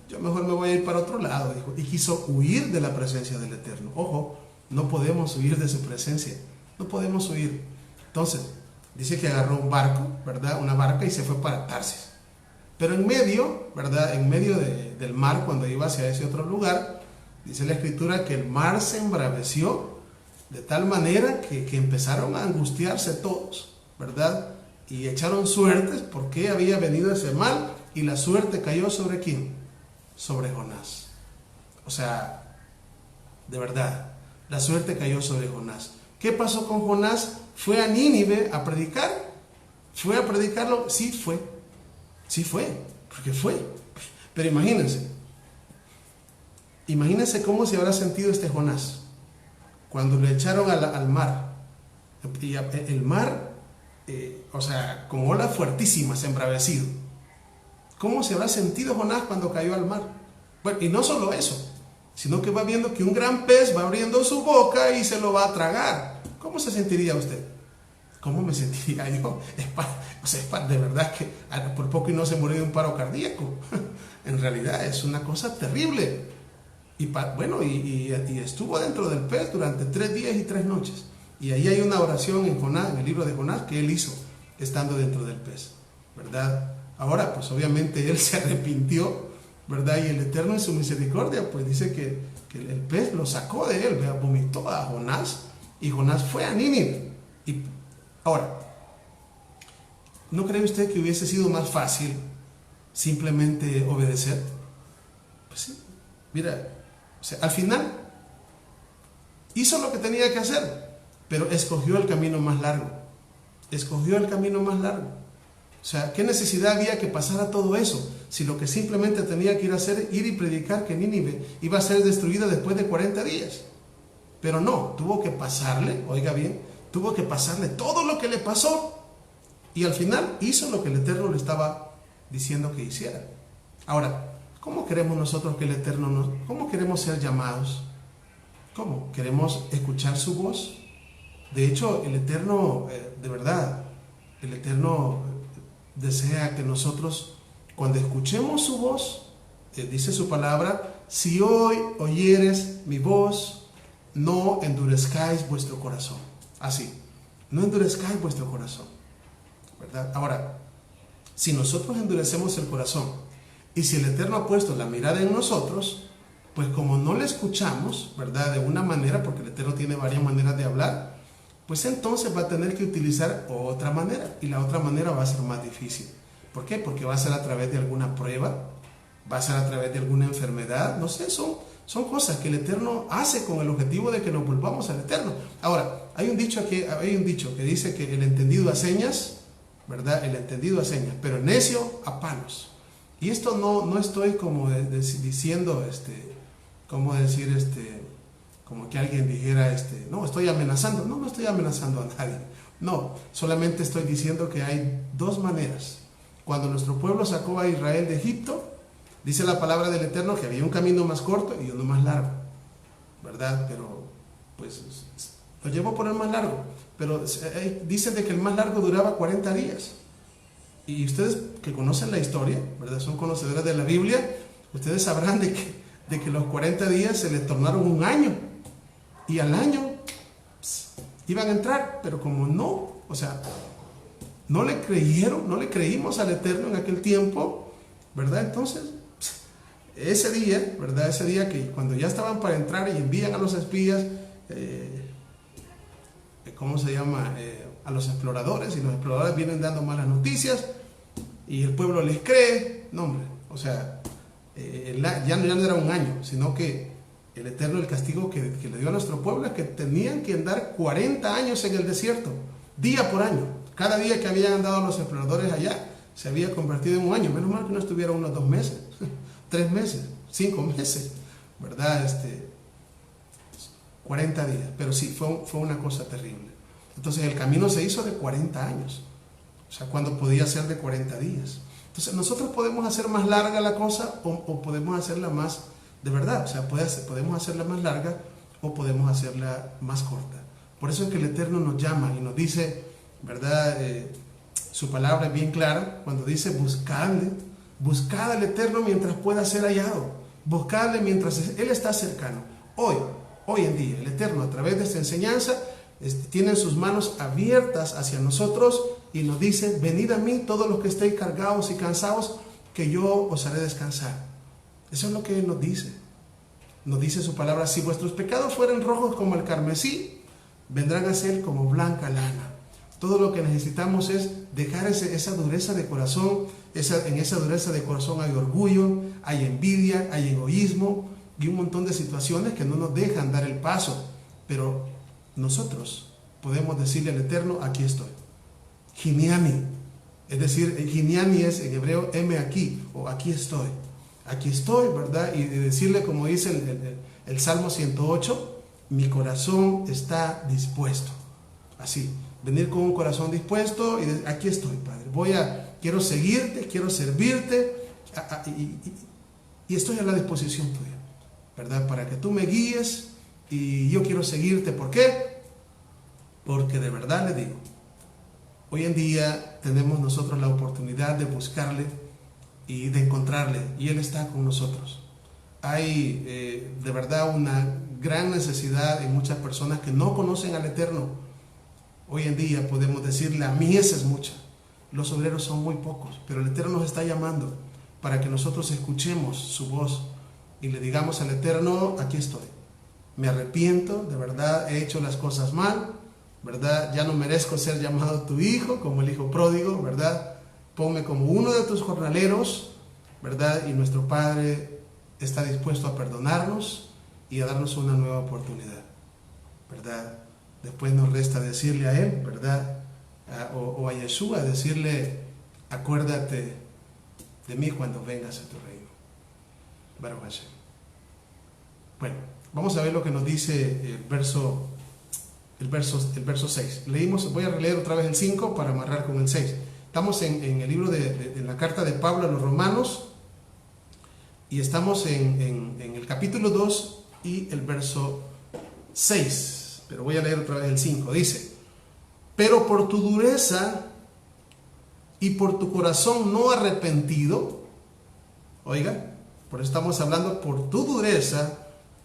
yo mejor me voy a ir para otro lado, dijo, y quiso huir de la presencia del Eterno. Ojo, no podemos huir de su presencia, no podemos huir. Entonces, dice que agarró un barco, ¿verdad? Una barca y se fue para Tarsis. Pero en medio, ¿verdad? En medio del mar, cuando iba hacia ese otro lugar, dice la Escritura que el mar se embraveció de tal manera que empezaron a angustiarse todos, ¿verdad? Y echaron suertes porque había venido ese mal, y la suerte cayó ¿sobre quién? Sobre Jonás. O sea, de verdad, la suerte cayó sobre Jonás. ¿Qué pasó con Jonás? ¿Fue a Nínive a predicar? ¿Fue a predicarlo? Sí fue, porque fue. Pero imagínense cómo se habrá sentido este Jonás cuando le echaron al mar. Y el mar, o sea, con olas fuertísimas, embravecido. ¿Cómo se habrá sentido Jonás cuando cayó al mar? Bueno, y no solo eso, sino que va viendo que un gran pez va abriendo su boca y se lo va a tragar. ¿Cómo se sentiría usted? ¿Cómo me sentiría yo? De verdad que por poco y no se murió de un paro cardíaco. En realidad es una cosa terrible. Y estuvo dentro del pez durante 3 días y 3 noches. Y ahí hay una oración en Jonás, en el libro de Jonás, que él hizo estando dentro del pez, ¿verdad? Ahora, pues obviamente él se arrepintió, ¿verdad? Y el Eterno en su misericordia, pues dice que el pez lo sacó de él, ¿verdad? Vomitó a Jonás, y Jonás fue a Nínive. Y ahora, ¿no cree usted que hubiese sido más fácil simplemente obedecer? Pues sí, mira, o sea, al final hizo lo que tenía que hacer, pero escogió el camino más largo. Escogió el camino más largo. O sea, ¿qué necesidad había que pasara todo eso? Si lo que simplemente tenía que ir a hacer, ir y predicar que Nínive iba a ser destruida después de 40 días. Pero no, tuvo que pasarle, oiga bien, tuvo que pasarle todo lo que le pasó. Y al final hizo lo que el Eterno le estaba diciendo que hiciera. Ahora, ¿cómo queremos nosotros que el Eterno cómo queremos ser llamados? ¿Cómo? ¿Queremos escuchar su voz? De hecho, el Eterno, de verdad, el Eterno desea que nosotros, cuando escuchemos su voz, dice su palabra, si hoy oyeres mi voz, no endurezcáis vuestro corazón. Así, no endurezcáis vuestro corazón, ¿verdad? Ahora, si nosotros endurecemos el corazón, y si el Eterno ha puesto la mirada en nosotros, pues como no le escuchamos, ¿verdad? De una manera, porque el Eterno tiene varias maneras de hablar, pues entonces va a tener que utilizar otra manera, y la otra manera va a ser más difícil. ¿Por qué? Porque va a ser a través de alguna prueba, va a ser a través de alguna enfermedad, no sé, son cosas que el Eterno hace con el objetivo de que nos volvamos al Eterno. Ahora, hay un dicho que dice que el entendido a señas, ¿verdad? El entendido a señas, pero el necio a palos. Y esto no estoy como diciendo, ¿cómo decir? Como que alguien dijera, no, estoy amenazando. No estoy amenazando a nadie. No, solamente estoy diciendo que hay 2 maneras. Cuando nuestro pueblo sacó a Israel de Egipto, dice la palabra del Eterno que había un camino más corto y uno más largo, ¿verdad? Pero, pues, lo llevó por el más largo. Pero dicen de que el más largo duraba 40 días. Y ustedes que conocen la historia, ¿verdad? Son conocedores de la Biblia, ustedes sabrán de que los 40 días se les tornaron un año. Y al año iban a entrar, pero como no, o sea, no le creímos al Eterno en aquel tiempo, ¿verdad? Entonces, ese día, ¿verdad? Ese día que cuando ya estaban para entrar y envían a los espías, ¿cómo se llama? A los exploradores, y los exploradores vienen dando malas noticias y el pueblo les cree. No, hombre, o sea, ya no era un año, sino que el Eterno, el castigo que le dio a nuestro pueblo es que tenían que andar 40 años en el desierto, día por año. Cada día que habían andado los exploradores allá se había convertido en un año. Menos mal que no estuvieron unos 2 meses, 3 meses, 5 meses, ¿verdad? 40 días, pero sí, fue una cosa terrible. Entonces el camino se hizo de 40 años, o sea, cuando podía ser de 40 días. Entonces nosotros podemos hacer más larga la cosa o podemos hacerla más de verdad. O sea, podemos hacerla más larga o podemos hacerla más corta. Por eso es que el Eterno nos llama y nos dice, ¿verdad? Su palabra es bien clara cuando dice buscad al Eterno mientras pueda ser hallado. Buscadle mientras Él está cercano. Hoy en día, el Eterno a través de esta enseñanza tiene sus manos abiertas hacia nosotros y nos dice, venid a mí todos los que estéis cargados y cansados, que yo os haré descansar. Eso es lo que Él nos dice. Nos dice su palabra, si vuestros pecados fueren rojos como el carmesí, vendrán a ser como blanca lana. Todo lo que necesitamos es dejar esa dureza de corazón. En esa dureza de corazón hay orgullo, hay envidia, hay egoísmo y un montón de situaciones que no nos dejan dar el paso. Pero nosotros podemos decirle al Eterno, aquí estoy. Hiniani, es decir, Hiniani es en hebreo, heme aquí, o aquí estoy. Aquí estoy, ¿verdad? Y decirle, como dice el Salmo 108, mi corazón está dispuesto. Así, venir con un corazón dispuesto y decir, aquí estoy, Padre. Quiero seguirte, quiero servirte y estoy a la disposición tuya, ¿verdad? Para que tú me guíes y yo quiero seguirte. ¿Por qué? Porque de verdad le digo, hoy en día tenemos nosotros la oportunidad de buscarle y de encontrarle, y Él está con nosotros. Hay de verdad una gran necesidad en muchas personas que no conocen al Eterno. Hoy en día podemos decir, la mies es mucha, los obreros son muy pocos, pero el Eterno nos está llamando para que nosotros escuchemos su voz y le digamos al Eterno, aquí estoy, me arrepiento, de verdad he hecho las cosas mal, ¿verdad? Ya no merezco ser llamado tu hijo, como el hijo pródigo, ¿verdad? Ponme como uno de tus jornaleros, ¿verdad? Y nuestro Padre está dispuesto a perdonarnos y a darnos una nueva oportunidad, ¿verdad? Después nos resta decirle a Él, ¿verdad? O a Yeshua, decirle, acuérdate de mí cuando vengas a tu reino. Baruch Hashem. Bueno, vamos a ver lo que nos dice el verso 6. Voy a releer otra vez el 5 para amarrar con el 6. Estamos en el libro en la carta de Pablo a los Romanos y estamos en el capítulo 2 y el verso 6. Pero voy a leer otra vez el 5. Dice, pero por tu dureza y por tu corazón no arrepentido, oiga, por eso estamos hablando por tu dureza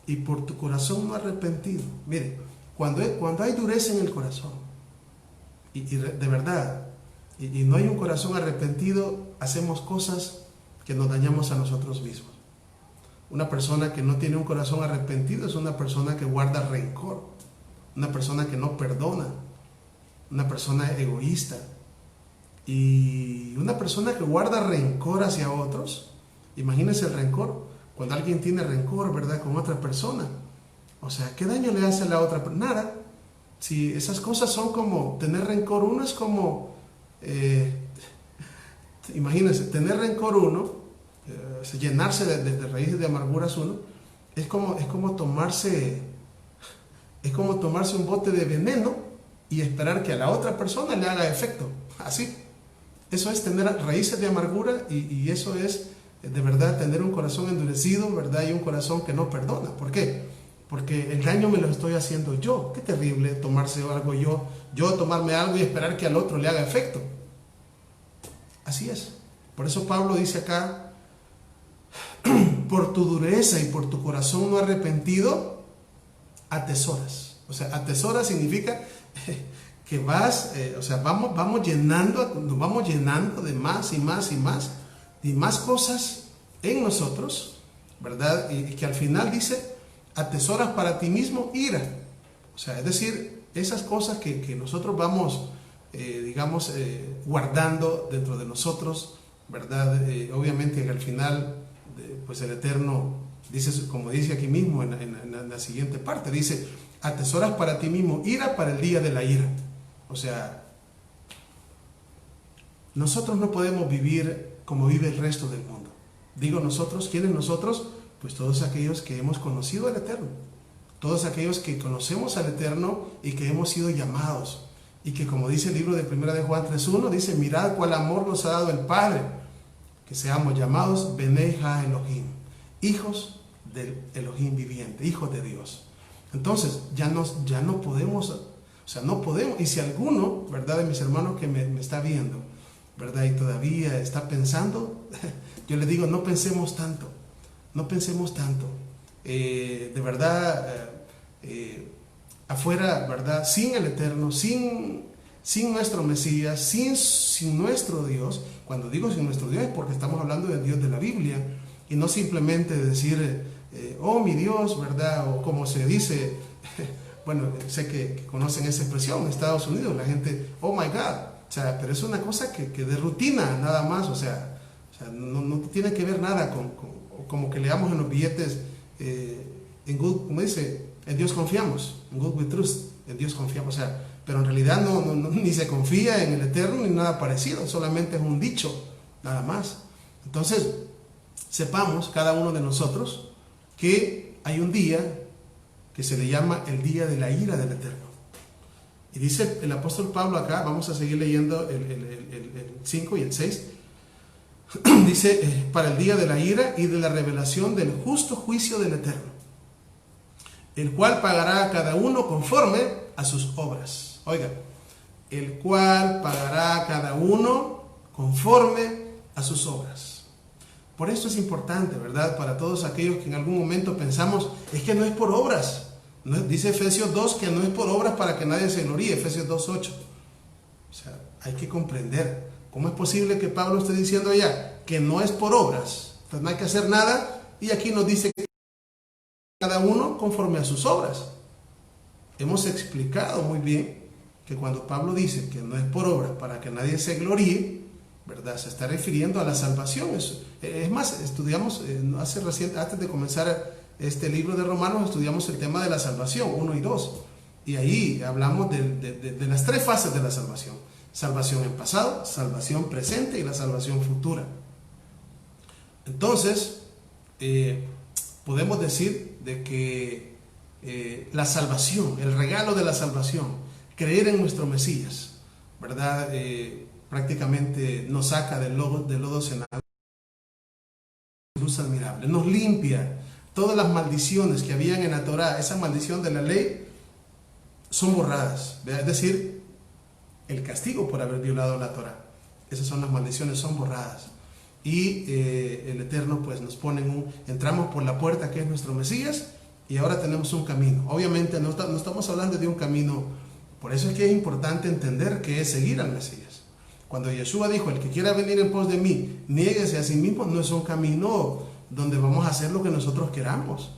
y por tu corazón no arrepentido. Mire, cuando hay dureza en el corazón y de verdad, y no hay un corazón arrepentido, hacemos cosas que nos dañamos a nosotros mismos. Una persona que no tiene un corazón arrepentido es una persona que guarda rencor, una persona que no perdona, una persona egoísta. Y una persona que guarda rencor hacia otros, imagínense el rencor, cuando alguien tiene rencor, ¿verdad?, con otra persona. O sea, ¿qué daño le hace a la otra persona? Nada. Si esas cosas son como tener rencor, uno es como, imagínense, tener rencor uno, llenarse de raíces de amarguras uno, es como tomarse un bote de veneno y esperar que a la otra persona le haga efecto. Así. Eso es tener raíces de amargura y eso es de verdad tener un corazón endurecido, ¿verdad? Y un corazón que no perdona. ¿Por qué? Porque el daño me lo estoy haciendo yo. Qué terrible tomarse algo yo tomarme algo y esperar que al otro le haga efecto. Así es. Por eso Pablo dice acá, por tu dureza y por tu corazón no arrepentido, atesoras. O sea, atesoras significa que nos vamos llenando de más y más y más y más cosas en nosotros, ¿verdad? Y que al final dice, atesoras para ti mismo ira. O sea, es decir, esas cosas que nosotros vamos, guardando dentro de nosotros, ¿verdad? Obviamente que al final, pues el Eterno dice, como dice aquí mismo en la siguiente parte, dice, atesoras para ti mismo ira para el día de la ira. O sea, nosotros no podemos vivir como vive el resto del mundo. Digo nosotros, ¿quiénes nosotros? Pues todos aquellos que hemos conocido al Eterno, todos aquellos que conocemos al Eterno y que hemos sido llamados, y que como dice el libro de 1 de Juan 3:1, dice, mirad cuál amor nos ha dado el Padre, que seamos llamados Benei Ha Elohim, hijos del Elohim viviente, hijos de Dios. Entonces, ya no podemos, o sea, no podemos, y si alguno, ¿verdad?, de mis hermanos que me está viendo, ¿verdad?, y todavía está pensando, yo le digo, no pensemos tanto, no pensemos tanto. De verdad, afuera, ¿verdad?, sin el Eterno, sin nuestro Mesías, sin nuestro Dios. Cuando digo sin nuestro Dios es porque estamos hablando del Dios de la Biblia, y no simplemente de decir, oh mi Dios, ¿verdad? O como se dice, bueno, sé que conocen esa expresión en Estados Unidos, la gente, oh my God, o sea, pero es una cosa que de rutina nada más, o sea no tiene que ver nada con como que leamos en los billetes, en good, como dice, en Dios confiamos, en good we trust, en Dios confiamos, o sea, pero en realidad no, ni se confía en el Eterno ni nada parecido, solamente es un dicho, nada más. Entonces, sepamos cada uno de nosotros que hay un día que se le llama el día de la ira del Eterno. Y dice el apóstol Pablo acá, vamos a seguir leyendo el 5 y el 6, dice, para el día de la ira y de la revelación del justo juicio del Eterno, el cual pagará a cada uno conforme a sus obras. Oiga, el cual pagará a cada uno conforme a sus obras. Por esto es importante, ¿verdad?, para todos aquellos que en algún momento pensamos, es que no es por obras. No, dice Efesios 2 que no es por obras para que nadie se gloríe, Efesios 2:8. O sea, hay que comprender. ¿Cómo es posible que Pablo esté diciendo ya que no es por obras? Pues no hay que hacer nada, y aquí nos dice que cada uno conforme a sus obras. Hemos explicado muy bien que cuando Pablo dice que no es por obras para que nadie se gloríe, ¿verdad?, se está refiriendo a la salvación. Es más, estudiamos hace reciente, antes de comenzar este libro de Romanos, estudiamos el tema de la salvación 1 y 2, y ahí hablamos de las tres fases de la salvación: salvación en pasado, salvación presente y la salvación futura. Entonces, podemos decir de que la salvación, el regalo de la salvación, creer en nuestro Mesías, ¿verdad?, prácticamente nos saca del lodo cenagoso, luz admirable, nos limpia. Todas las maldiciones que habían en la Torá, esa maldición de la ley, son borradas, ¿verdad? Es decir, el castigo por haber violado la Torá, esas son las maldiciones, son borradas. Y el Eterno pues nos pone entramos por la puerta que es nuestro Mesías, y ahora tenemos un camino. Obviamente no estamos hablando de un camino, por eso es que es importante entender que es seguir al Mesías. Cuando Yeshua dijo, el que quiera venir en pos de mí, niéguese a sí mismo, no es un camino donde vamos a hacer lo que nosotros queramos,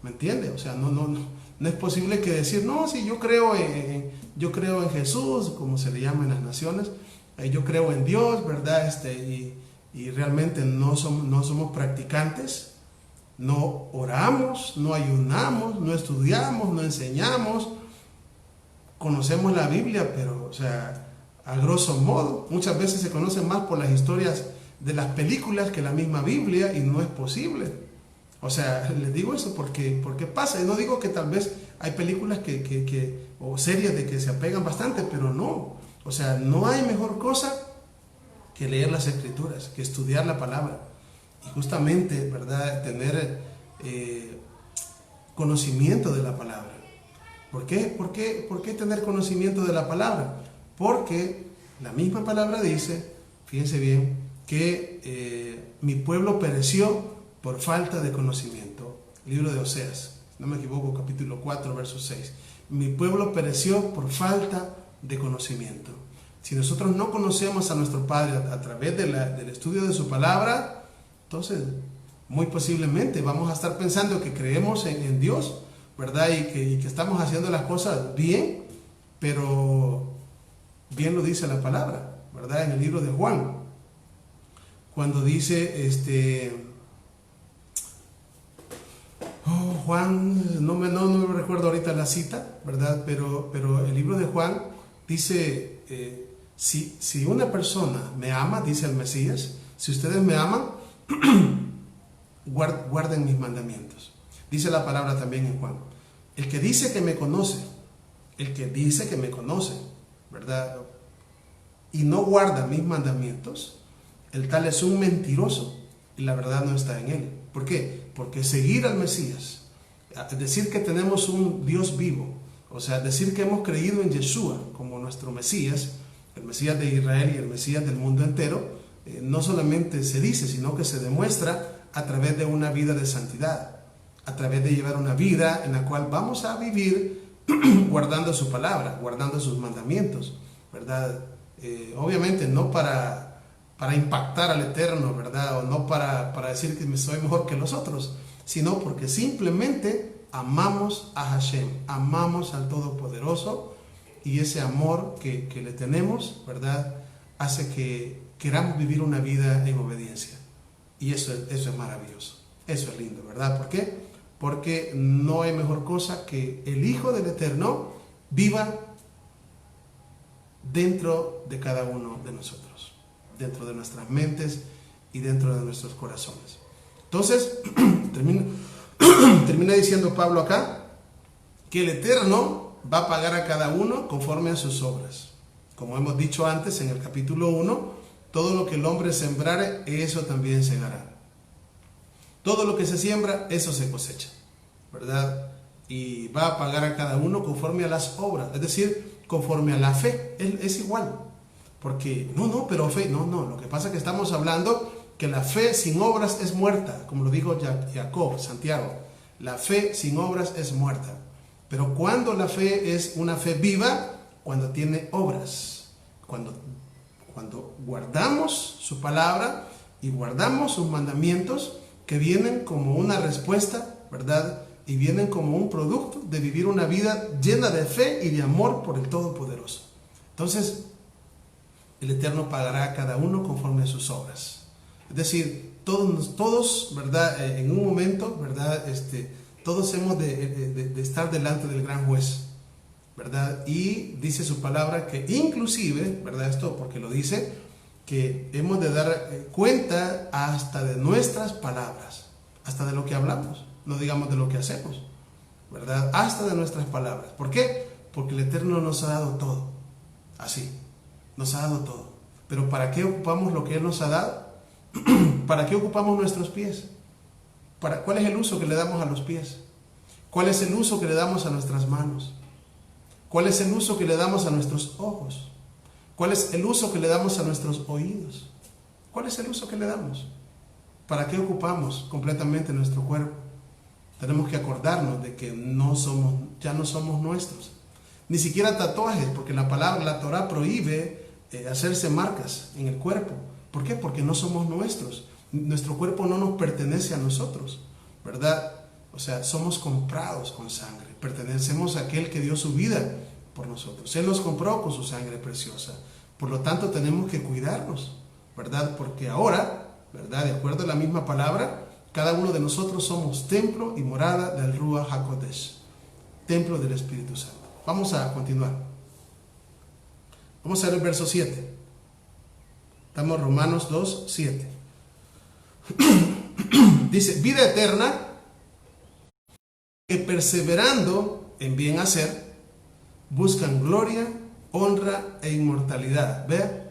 ¿me entiende? O sea, no es posible que decir, no, si yo creo en Jesús, como se le llama en las naciones, yo creo en Dios, ¿verdad? Y realmente no somos practicantes, no oramos, no ayunamos, no estudiamos, no enseñamos, conocemos la Biblia, pero, o sea, a grosso modo, muchas veces se conocen más por las historias de las películas que la misma Biblia, y no es posible. O sea, les digo eso porque pasa, y no digo que tal vez hay películas o series de que se apegan bastante, pero no. O sea, no hay mejor cosa que leer las Escrituras, que estudiar la palabra, y justamente, ¿verdad?, tener conocimiento de la palabra. ¿Por qué? ¿Por qué tener conocimiento de la palabra? Porque la misma palabra dice, fíjense bien, que mi pueblo pereció por falta de conocimiento. Libro de Oseas, no me equivoco, capítulo 4, verso 6. Mi pueblo pereció por falta de conocimiento. Si nosotros no conocemos a nuestro Padre a través del estudio de su palabra, entonces muy posiblemente vamos a estar pensando que creemos en Dios, ¿verdad? Y que estamos haciendo las cosas bien, pero bien lo dice la palabra, ¿verdad? En el libro de Juan, cuando dice, Juan, no me recuerdo ahorita la cita, ¿verdad? Pero el libro de Juan dice, si una persona me ama, dice el Mesías, si ustedes me aman, guarden mis mandamientos. Dice la palabra también en Juan, el que dice que me conoce, ¿verdad?, y no guarda mis mandamientos, el tal es un mentiroso y la verdad no está en él. ¿Por qué? Porque seguir al Mesías, decir que tenemos un Dios vivo, o sea, decir que hemos creído en Yeshua como nuestro Mesías, el Mesías de Israel y el Mesías del mundo entero, no solamente se dice, sino que se demuestra a través de una vida de santidad, a través de llevar una vida en la cual vamos a vivir guardando su palabra, guardando sus mandamientos, ¿verdad? Obviamente no para impactar al Eterno, ¿verdad? O no para decir que soy mejor que los otros, sino porque simplemente amamos a Hashem, amamos al Todopoderoso, y ese amor que le tenemos, ¿verdad?, hace que queramos vivir una vida en obediencia. Y eso es maravilloso, eso es lindo, ¿verdad? ¿Por qué? Porque no hay mejor cosa que el Hijo del Eterno viva dentro de cada uno de nosotros, dentro de nuestras mentes y dentro de nuestros corazones. Entonces, termina diciendo Pablo acá que el Eterno va a pagar a cada uno conforme a sus obras. Como hemos dicho antes en el capítulo 1, todo lo que el hombre sembrare, eso también segará. Todo lo que se siembra, eso se cosecha, ¿verdad? Y va a pagar a cada uno conforme a las obras, es decir, conforme a la fe. Es igual, porque pero fe, no, lo que pasa es que estamos hablando que la fe sin obras es muerta, como lo dijo Jacob, Santiago. La fe sin obras es muerta. Pero cuando la fe es una fe viva, cuando tiene obras, cuando guardamos su palabra y guardamos sus mandamientos, que vienen como una respuesta, ¿verdad? Y vienen como un producto de vivir una vida llena de fe y de amor por el Todopoderoso. Entonces, el Eterno pagará a cada uno conforme a sus obras. Es decir, todos, ¿verdad? En un momento, ¿verdad? Todos hemos de estar delante del gran juez, ¿verdad? Y dice su palabra que inclusive, ¿verdad? Esto porque lo dice, que hemos de dar cuenta hasta de nuestras palabras, hasta de lo que hablamos, no digamos de lo que hacemos, ¿verdad? Hasta de nuestras palabras. ¿Por qué? Porque el Eterno nos ha dado todo, así, nos ha dado todo. Pero ¿para qué ocupamos lo que Él nos ha dado? ¿Para qué ocupamos nuestros pies? ¿Cuál es el uso que le damos a los pies? ¿Cuál es el uso que le damos a nuestras manos? ¿Cuál es el uso que le damos a nuestros ojos? ¿Cuál es el uso que le damos a nuestros oídos? ¿Cuál es el uso que le damos? ¿Para qué ocupamos completamente nuestro cuerpo? Tenemos que acordarnos de que ya no somos nuestros. Ni siquiera tatuajes, porque la Torah prohíbe hacerse marcas en el cuerpo. ¿Por qué? Porque no somos nuestros. Nuestro cuerpo no nos pertenece a nosotros, ¿verdad? O sea, somos comprados con sangre. Pertenecemos a aquel que dio su vida por nosotros. Él nos compró con su sangre preciosa. Por lo tanto, tenemos que cuidarnos, ¿verdad? Porque ahora, ¿verdad? De acuerdo a la misma palabra, cada uno de nosotros somos templo y morada del Ruach HaKodesh, templo del Espíritu Santo. Vamos a continuar. Vamos a ver el verso 7. Estamos en Romanos 2, 7. Dice, vida eterna, que perseverando en bien hacer, buscan gloria, honra e inmortalidad. ¿Ve?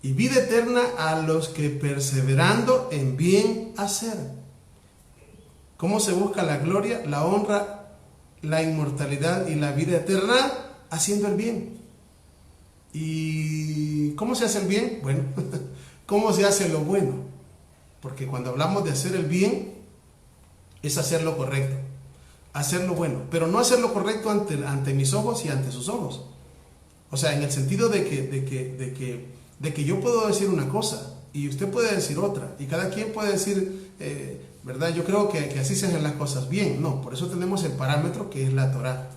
Y vida eterna a los que perseverando en bien hacer. ¿Cómo se busca la gloria, la honra, la inmortalidad y la vida eterna? Haciendo el bien. ¿Y cómo se hace el bien? Bueno, ¿cómo se hace lo bueno? Porque cuando hablamos de hacer el bien, es hacer lo correcto, hacer lo bueno, pero no hacer lo correcto ante mis ojos y ante sus ojos. O sea, en el sentido de que yo puedo decir una cosa y usted puede decir otra, y cada quien puede decir, ¿verdad? Yo creo que así se hacen las cosas bien. No, por eso tenemos el parámetro que es la Torah.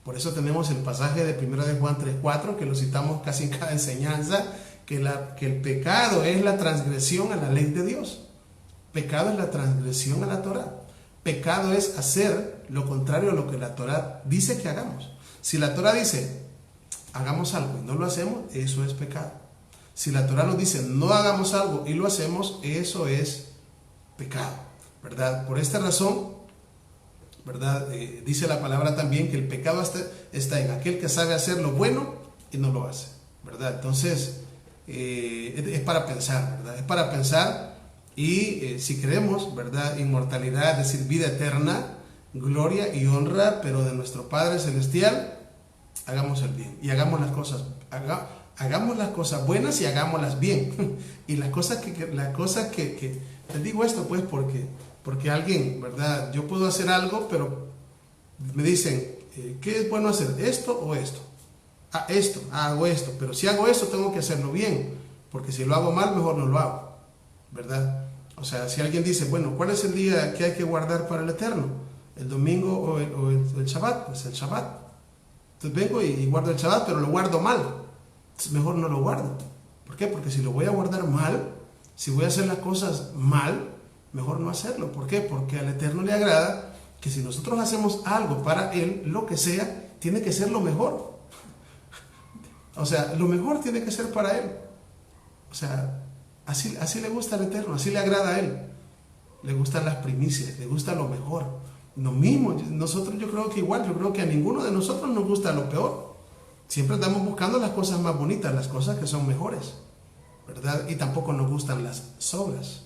Por eso tenemos el pasaje de 1 de Juan 3:4, que lo citamos casi en cada enseñanza, que el pecado es la transgresión a la ley de Dios. Pecado es la transgresión a la Torah. Pecado es hacer lo contrario a lo que la Torah dice que hagamos. Si la Torah dice, hagamos algo y no lo hacemos, eso es pecado. Si la Torah nos dice, no hagamos algo y lo hacemos, eso es pecado, ¿verdad? Por esta razón, ¿verdad? Dice la palabra también que el pecado está en aquel que sabe hacer lo bueno y no lo hace, ¿verdad? Entonces, es para pensar, ¿verdad? Es para pensar y si queremos, ¿verdad? Inmortalidad, es decir, vida eterna, gloria y honra, pero de nuestro Padre Celestial, hagamos el bien y hagamos las cosas, hagamos las cosas buenas y hagámoslas bien. Y las cosas que te digo esto pues porque alguien, ¿verdad? Yo puedo hacer algo, pero me dicen, ¿qué es bueno hacer? ¿Esto o esto? Hago esto, pero si hago esto tengo que hacerlo bien, porque si lo hago mal, mejor no lo hago, ¿verdad? O sea, si alguien dice, bueno, ¿cuál es el día que hay que guardar para el Eterno? ¿El domingo o el Shabbat? Pues el Shabbat. Entonces vengo y guardo el Shabbat, pero lo guardo mal. Entonces mejor no lo guardo. ¿Por qué? Porque si lo voy a guardar mal, si voy a hacer las cosas mal, mejor no hacerlo. ¿Por qué? Porque al Eterno le agrada que si nosotros hacemos algo para Él, lo que sea, tiene que ser lo mejor. O sea, lo mejor tiene que ser para Él. O sea, así le gusta al Eterno, así le agrada a Él. Le gustan las primicias, le gusta lo mejor. Lo mismo, nosotros yo creo que igual, yo creo que a ninguno de nosotros nos gusta lo peor. Siempre estamos buscando las cosas más bonitas, las cosas que son mejores, ¿verdad? Y tampoco nos gustan las sobras.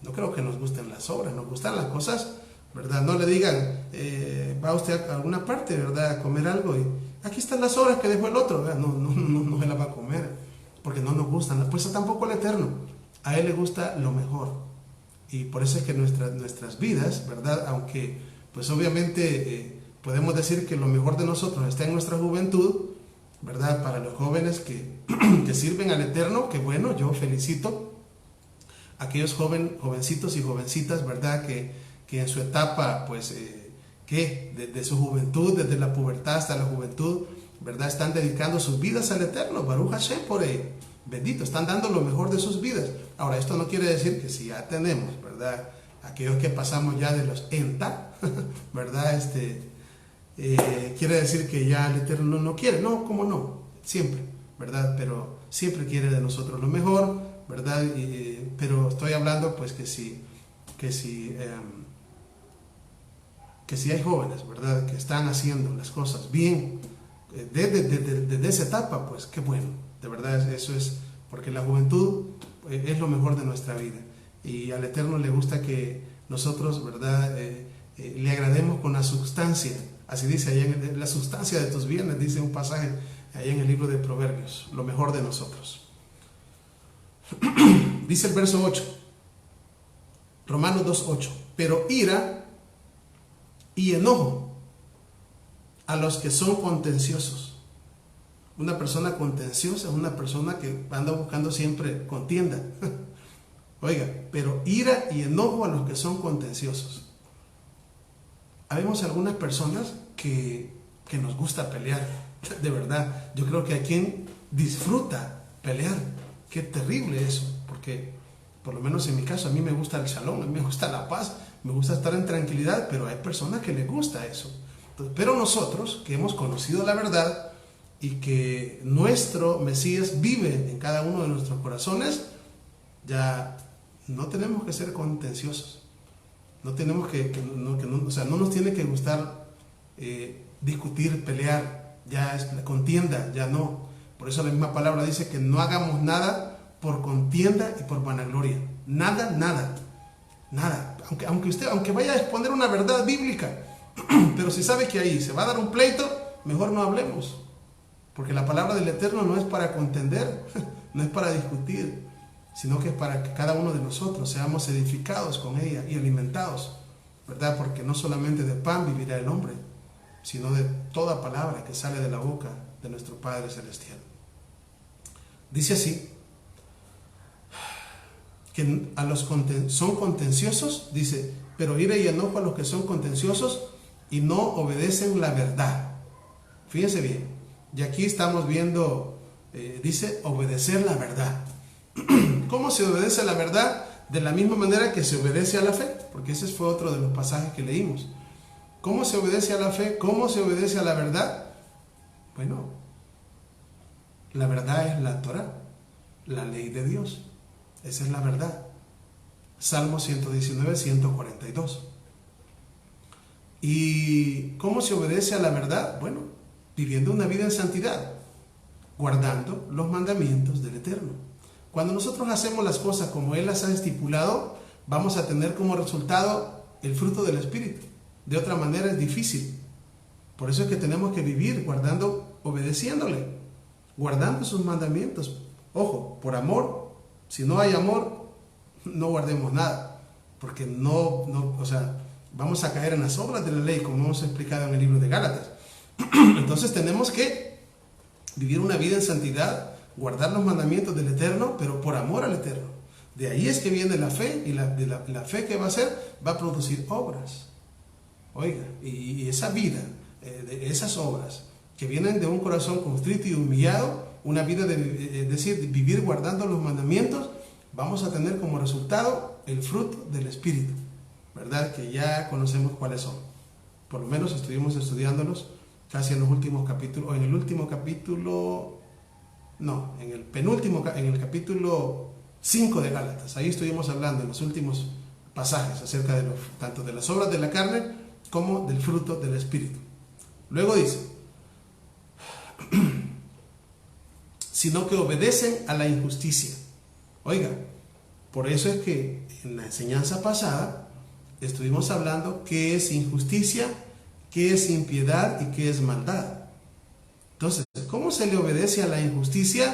No creo que nos gusten las sobras, nos gustan las cosas, ¿verdad? No le digan, va usted a alguna parte, ¿verdad? A comer algo y aquí están las sobras que dejó el otro, ¿verdad? No se las va a comer, porque no nos gustan. Pues tampoco al Eterno, a Él le gusta lo mejor. Y por eso es que nuestras vidas, ¿verdad? Aunque, pues obviamente podemos decir que lo mejor de nosotros está en nuestra juventud, ¿verdad? Para los jóvenes que sirven al Eterno, que bueno, yo felicito a aquellos jovencitos y jovencitas, ¿verdad? Que en su etapa, pues, que desde su juventud, desde la pubertad hasta la juventud, ¿verdad? Están dedicando sus vidas al Eterno, Baruch Hashem por ello. Bendito, están dando lo mejor de sus vidas. Ahora, esto no quiere decir que si ya tenemos, ¿verdad? Aquellos que pasamos ya de los enta, ¿verdad? Quiere decir que ya el Eterno no quiere. No, ¿cómo no? Siempre, ¿verdad? Pero siempre quiere de nosotros lo mejor, ¿verdad? Pero estoy hablando, pues, que si hay jóvenes, ¿verdad? Que están haciendo las cosas bien desde esa etapa, pues, qué bueno. De verdad, eso es porque la juventud es lo mejor de nuestra vida. Y al Eterno le gusta que nosotros, ¿verdad? Le agrademos con la sustancia. Así dice ahí en la sustancia de tus bienes, dice un pasaje ahí en el libro de Proverbios, lo mejor de nosotros. Dice el verso 8, Romanos 2:8, pero ira y enojo a los que son contenciosos. Una persona contenciosa es una persona que anda buscando siempre contienda. Oiga, pero ira y enojo a los que son contenciosos. Habemos algunas personas que nos gusta pelear, de verdad. Yo creo que hay quien disfruta pelear. Qué terrible eso, porque por lo menos en mi caso a mí me gusta el shalom, a mí me gusta la paz, me gusta estar en tranquilidad, pero hay personas que les gusta eso. Entonces, pero nosotros que hemos conocido la verdad y que nuestro Mesías vive en cada uno de nuestros corazones, ya no tenemos que ser contenciosos. No tenemos o sea, no nos tiene que gustar discutir, pelear, ya es la contienda, ya no. Por eso la misma palabra dice que no hagamos nada por contienda y por vanagloria. Nada. Aunque vaya a exponer una verdad bíblica, pero si sabe que ahí se va a dar un pleito, mejor no hablemos. Porque la palabra del Eterno no es para contender, no es para discutir, sino que es para que cada uno de nosotros seamos edificados con ella y alimentados, ¿verdad? Porque no solamente de pan vivirá el hombre, sino de toda palabra que sale de la boca de nuestro Padre Celestial. Dice así, que a los son contenciosos, dice, pero ira y enojo a los que son contenciosos y no obedecen la verdad. Fíjense bien, y aquí estamos viendo, dice, obedecer la verdad. ¿Cómo se obedece a la verdad? De la misma manera que se obedece a la fe, porque ese fue otro de los pasajes que leímos. ¿Cómo se obedece a la fe? ¿Cómo se obedece a la verdad? Bueno, la verdad es la Torah, la ley de Dios. Esa es la verdad. Salmo 119, 142. ¿Y cómo se obedece a la verdad? Bueno, viviendo una vida en santidad, guardando los mandamientos del Eterno. Cuando nosotros hacemos las cosas como Él las ha estipulado, vamos a tener como resultado el fruto del Espíritu. De otra manera es difícil. Por eso es que tenemos que vivir guardando, obedeciéndole, guardando sus mandamientos. Ojo, por amor. Si no hay amor, no guardemos nada. Porque vamos a caer en las obras de la ley, como hemos explicado en el libro de Gálatas. Entonces tenemos que vivir una vida en santidad, guardar los mandamientos del Eterno, pero por amor al Eterno. De ahí es que viene la fe, y la fe que va a hacer, va a producir obras. Oiga, y esa vida, esas obras que vienen de un corazón contrito y humillado, una vida de vivir guardando los mandamientos, vamos a tener como resultado el fruto del Espíritu, ¿verdad? Que ya conocemos cuáles son. Por lo menos estuvimos estudiándolos casi en los últimos capítulos, o en el último capítulo, no, en el capítulo 5 de Gálatas. Ahí estuvimos hablando en los últimos pasajes acerca de tanto de las obras de la carne como del fruto del Espíritu. Luego dice, sino que obedecen a la injusticia. Oiga, por eso es que en la enseñanza pasada estuvimos hablando qué es injusticia, qué es impiedad y qué es maldad. Entonces, ¿cómo se le obedece a la injusticia?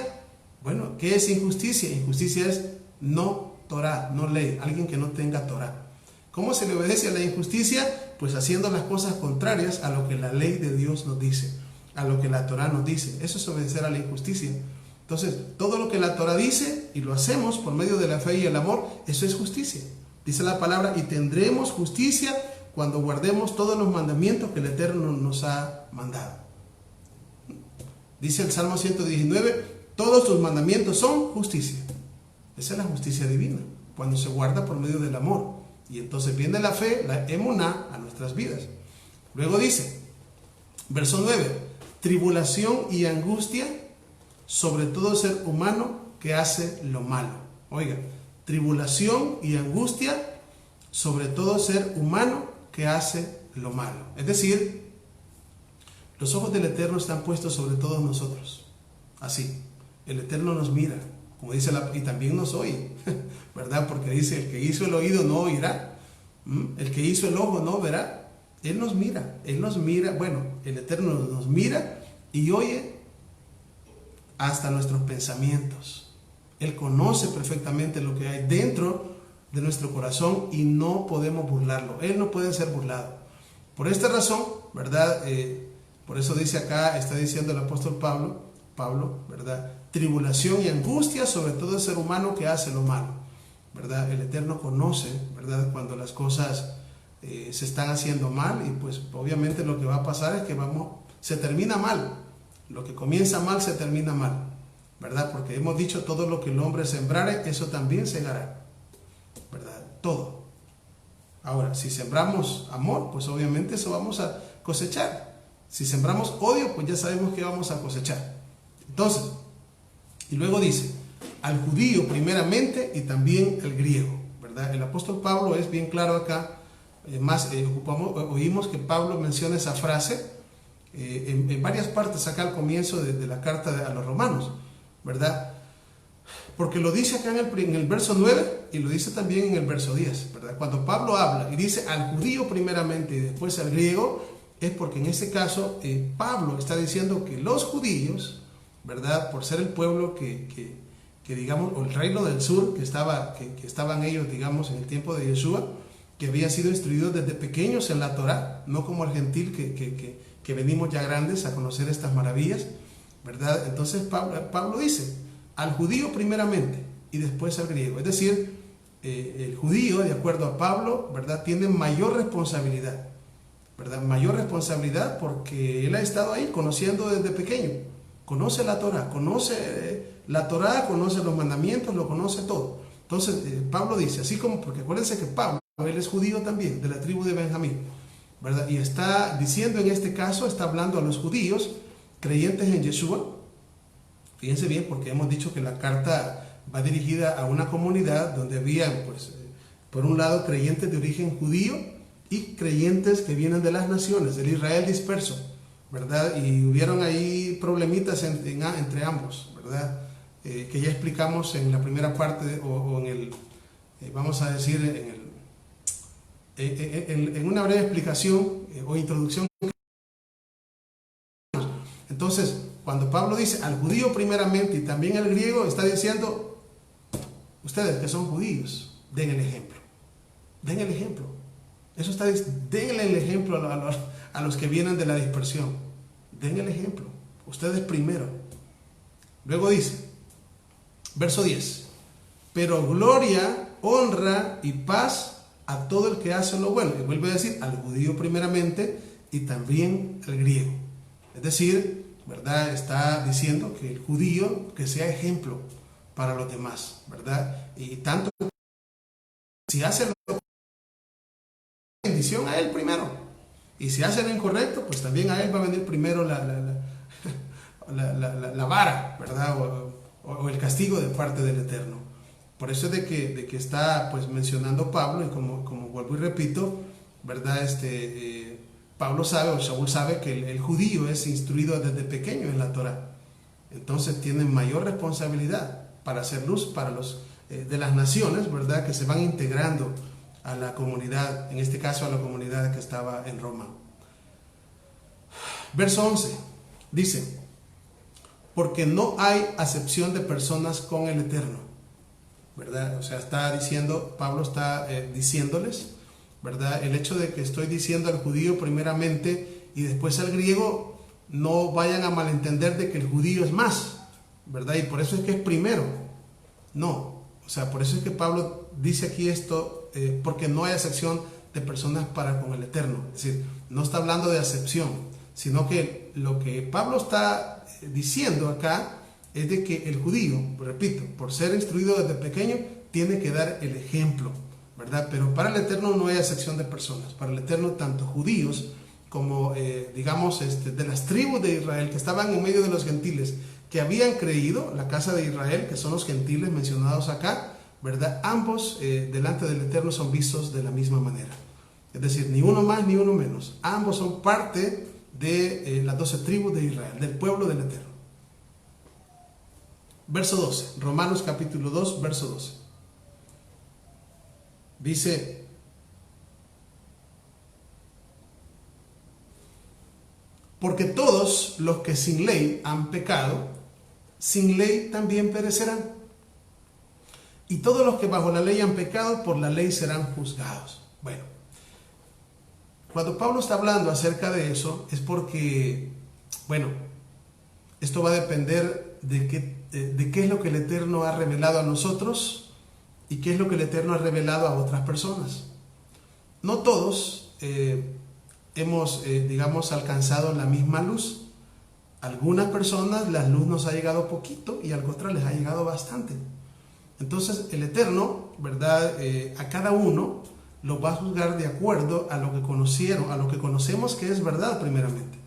Bueno, ¿qué es injusticia? Injusticia es no Torah, no ley, alguien que no tenga Torah. ¿Cómo se le obedece a la injusticia? Pues haciendo las cosas contrarias a lo que la ley de Dios nos dice, a lo que la Torah nos dice. Eso es obedecer a la injusticia. Entonces, todo lo que la Torah dice y lo hacemos por medio de la fe y el amor, eso es justicia. Dice la palabra, y tendremos justicia cuando guardemos todos los mandamientos que el Eterno nos ha mandado. Dice el Salmo 119, todos tus mandamientos son justicia. Esa es la justicia divina, cuando se guarda por medio del amor. Y entonces viene la fe, la emuná, a nuestras vidas. Luego dice, verso 9, tribulación y angustia sobre todo ser humano que hace lo malo. Oiga, tribulación y angustia sobre todo ser humano que hace lo malo. Es decir, los ojos del Eterno están puestos sobre todos nosotros. Así, el Eterno nos mira, como dice y también nos oye, ¿verdad? Porque dice, el que hizo el oído no oirá, el que hizo el ojo no verá. Él nos mira, bueno, el Eterno nos mira y oye hasta nuestros pensamientos. Él conoce perfectamente lo que hay dentro de nuestro corazón y no podemos burlarlo. Él no puede ser burlado. Por esta razón, ¿verdad? Por eso dice acá, está diciendo el apóstol Pablo, ¿verdad? Tribulación y angustia sobre todo el ser humano que hace lo malo, ¿verdad? El Eterno conoce, ¿verdad? Cuando las cosas se están haciendo mal, y pues obviamente lo que va a pasar es que se termina mal. Lo que comienza mal se termina mal, ¿verdad? Porque hemos dicho, todo lo que el hombre sembrare, eso también segará, ¿verdad? Todo. Ahora, si sembramos amor, pues obviamente eso vamos a cosechar. Si sembramos odio, pues ya sabemos que vamos a cosechar. Entonces, y luego dice, al judío primeramente y también al griego, ¿verdad? El apóstol Pablo es bien claro acá, oímos que Pablo menciona esa frase en varias partes acá al comienzo de la carta a los romanos, ¿verdad? Porque lo dice acá en el verso 9 y lo dice también en el verso 10, ¿verdad? Cuando Pablo habla y dice al judío primeramente y después al griego, es porque en este caso Pablo está diciendo que los judíos, ¿verdad? Por ser el pueblo que digamos, o el reino del sur, que estaban ellos, digamos, en el tiempo de Yeshua, que habían sido instruidos desde pequeños en la Torah, no como el gentil que venimos ya grandes a conocer estas maravillas, ¿verdad? Entonces Pablo dice, al judío primeramente y después al griego. Es decir, el judío, de acuerdo a Pablo, ¿verdad? Tiene mayor responsabilidad, ¿verdad? Mayor responsabilidad porque él ha estado ahí conociendo desde pequeño. Conoce la Torah, conoce los mandamientos, lo conoce todo. Entonces Pablo dice, así como, porque acuérdense que Pablo, él es judío también, de la tribu de Benjamín, ¿verdad? Y está diciendo en este caso, está hablando a los judíos creyentes en Yeshua. Fíjense bien, porque hemos dicho que la carta va dirigida a una comunidad donde había, pues, por un lado, creyentes de origen judío y creyentes que vienen de las naciones, del Israel disperso, ¿verdad? Y hubieron ahí problemitas entre ambos, ¿verdad? que ya explicamos en la primera parte o en el, vamos a decir, en una breve explicación o introducción. Entonces, cuando Pablo dice al judío primeramente y también al griego, está diciendo, ustedes que son judíos, den el ejemplo. Den el ejemplo. Eso está diciendo, den el ejemplo a los que vienen de la dispersión. Den el ejemplo. Ustedes primero. Luego dice, verso 10, pero gloria, honra y paz a todo el que hace lo bueno. Y vuelve a decir, al judío primeramente y también al griego. Es decir, ¿verdad? Está diciendo que el judío que sea ejemplo para los demás, ¿verdad? Y tanto si hace lo bendición a él primero. Y si hace lo incorrecto, pues también a él va a venir primero la vara, ¿verdad? O el castigo de parte del Eterno. Por eso es de que está pues mencionando Pablo, y como vuelvo y repito, ¿verdad? Pablo sabe, o Shaul sabe, que el judío es instruido desde pequeño en la Torah. Entonces tiene mayor responsabilidad para hacer luz para los de las naciones, ¿verdad? Que se van integrando a la comunidad, en este caso a la comunidad que estaba en Roma. Verso 11 dice, porque no hay acepción de personas con el Eterno, ¿verdad? O sea, está diciendo, Pablo está diciéndoles, ¿verdad? El hecho de que estoy diciendo al judío primeramente y después al griego, no vayan a malentender de que el judío es más, ¿verdad? Y por eso es que es primero. No, o sea, por eso es que Pablo dice aquí esto, porque no hay acepción de personas para con el Eterno. Es decir, no está hablando de acepción, sino que lo que Pablo está diciendo acá es de que el judío, repito, por ser instruido desde pequeño, tiene que dar el ejemplo, ¿verdad? Pero para el Eterno no hay acepción de personas. Para el Eterno, tanto judíos como, digamos, de las tribus de Israel que estaban en medio de los gentiles, que habían creído, la casa de Israel, que son los gentiles mencionados acá, ¿verdad? Ambos delante del Eterno son vistos de la misma manera. Es decir, ni uno más ni uno menos. Ambos son parte de las 12 tribus de Israel, del pueblo del Eterno. Verso 12, Romanos capítulo 2, verso 12. Dice, porque todos los que sin ley han pecado, sin ley también perecerán. Y todos los que bajo la ley han pecado, por la ley serán juzgados. Bueno, cuando Pablo está hablando acerca de eso, es porque, bueno, esto va a depender de qué es lo que el Eterno ha revelado a nosotros y qué es lo que el Eterno ha revelado a otras personas. No todos hemos, digamos, alcanzado la misma luz. Algunas personas la luz nos ha llegado poquito y al contrario les ha llegado bastante. Entonces el Eterno, ¿verdad? A cada uno lo va a juzgar de acuerdo a lo que conocieron, a lo que conocemos que es verdad primeramente.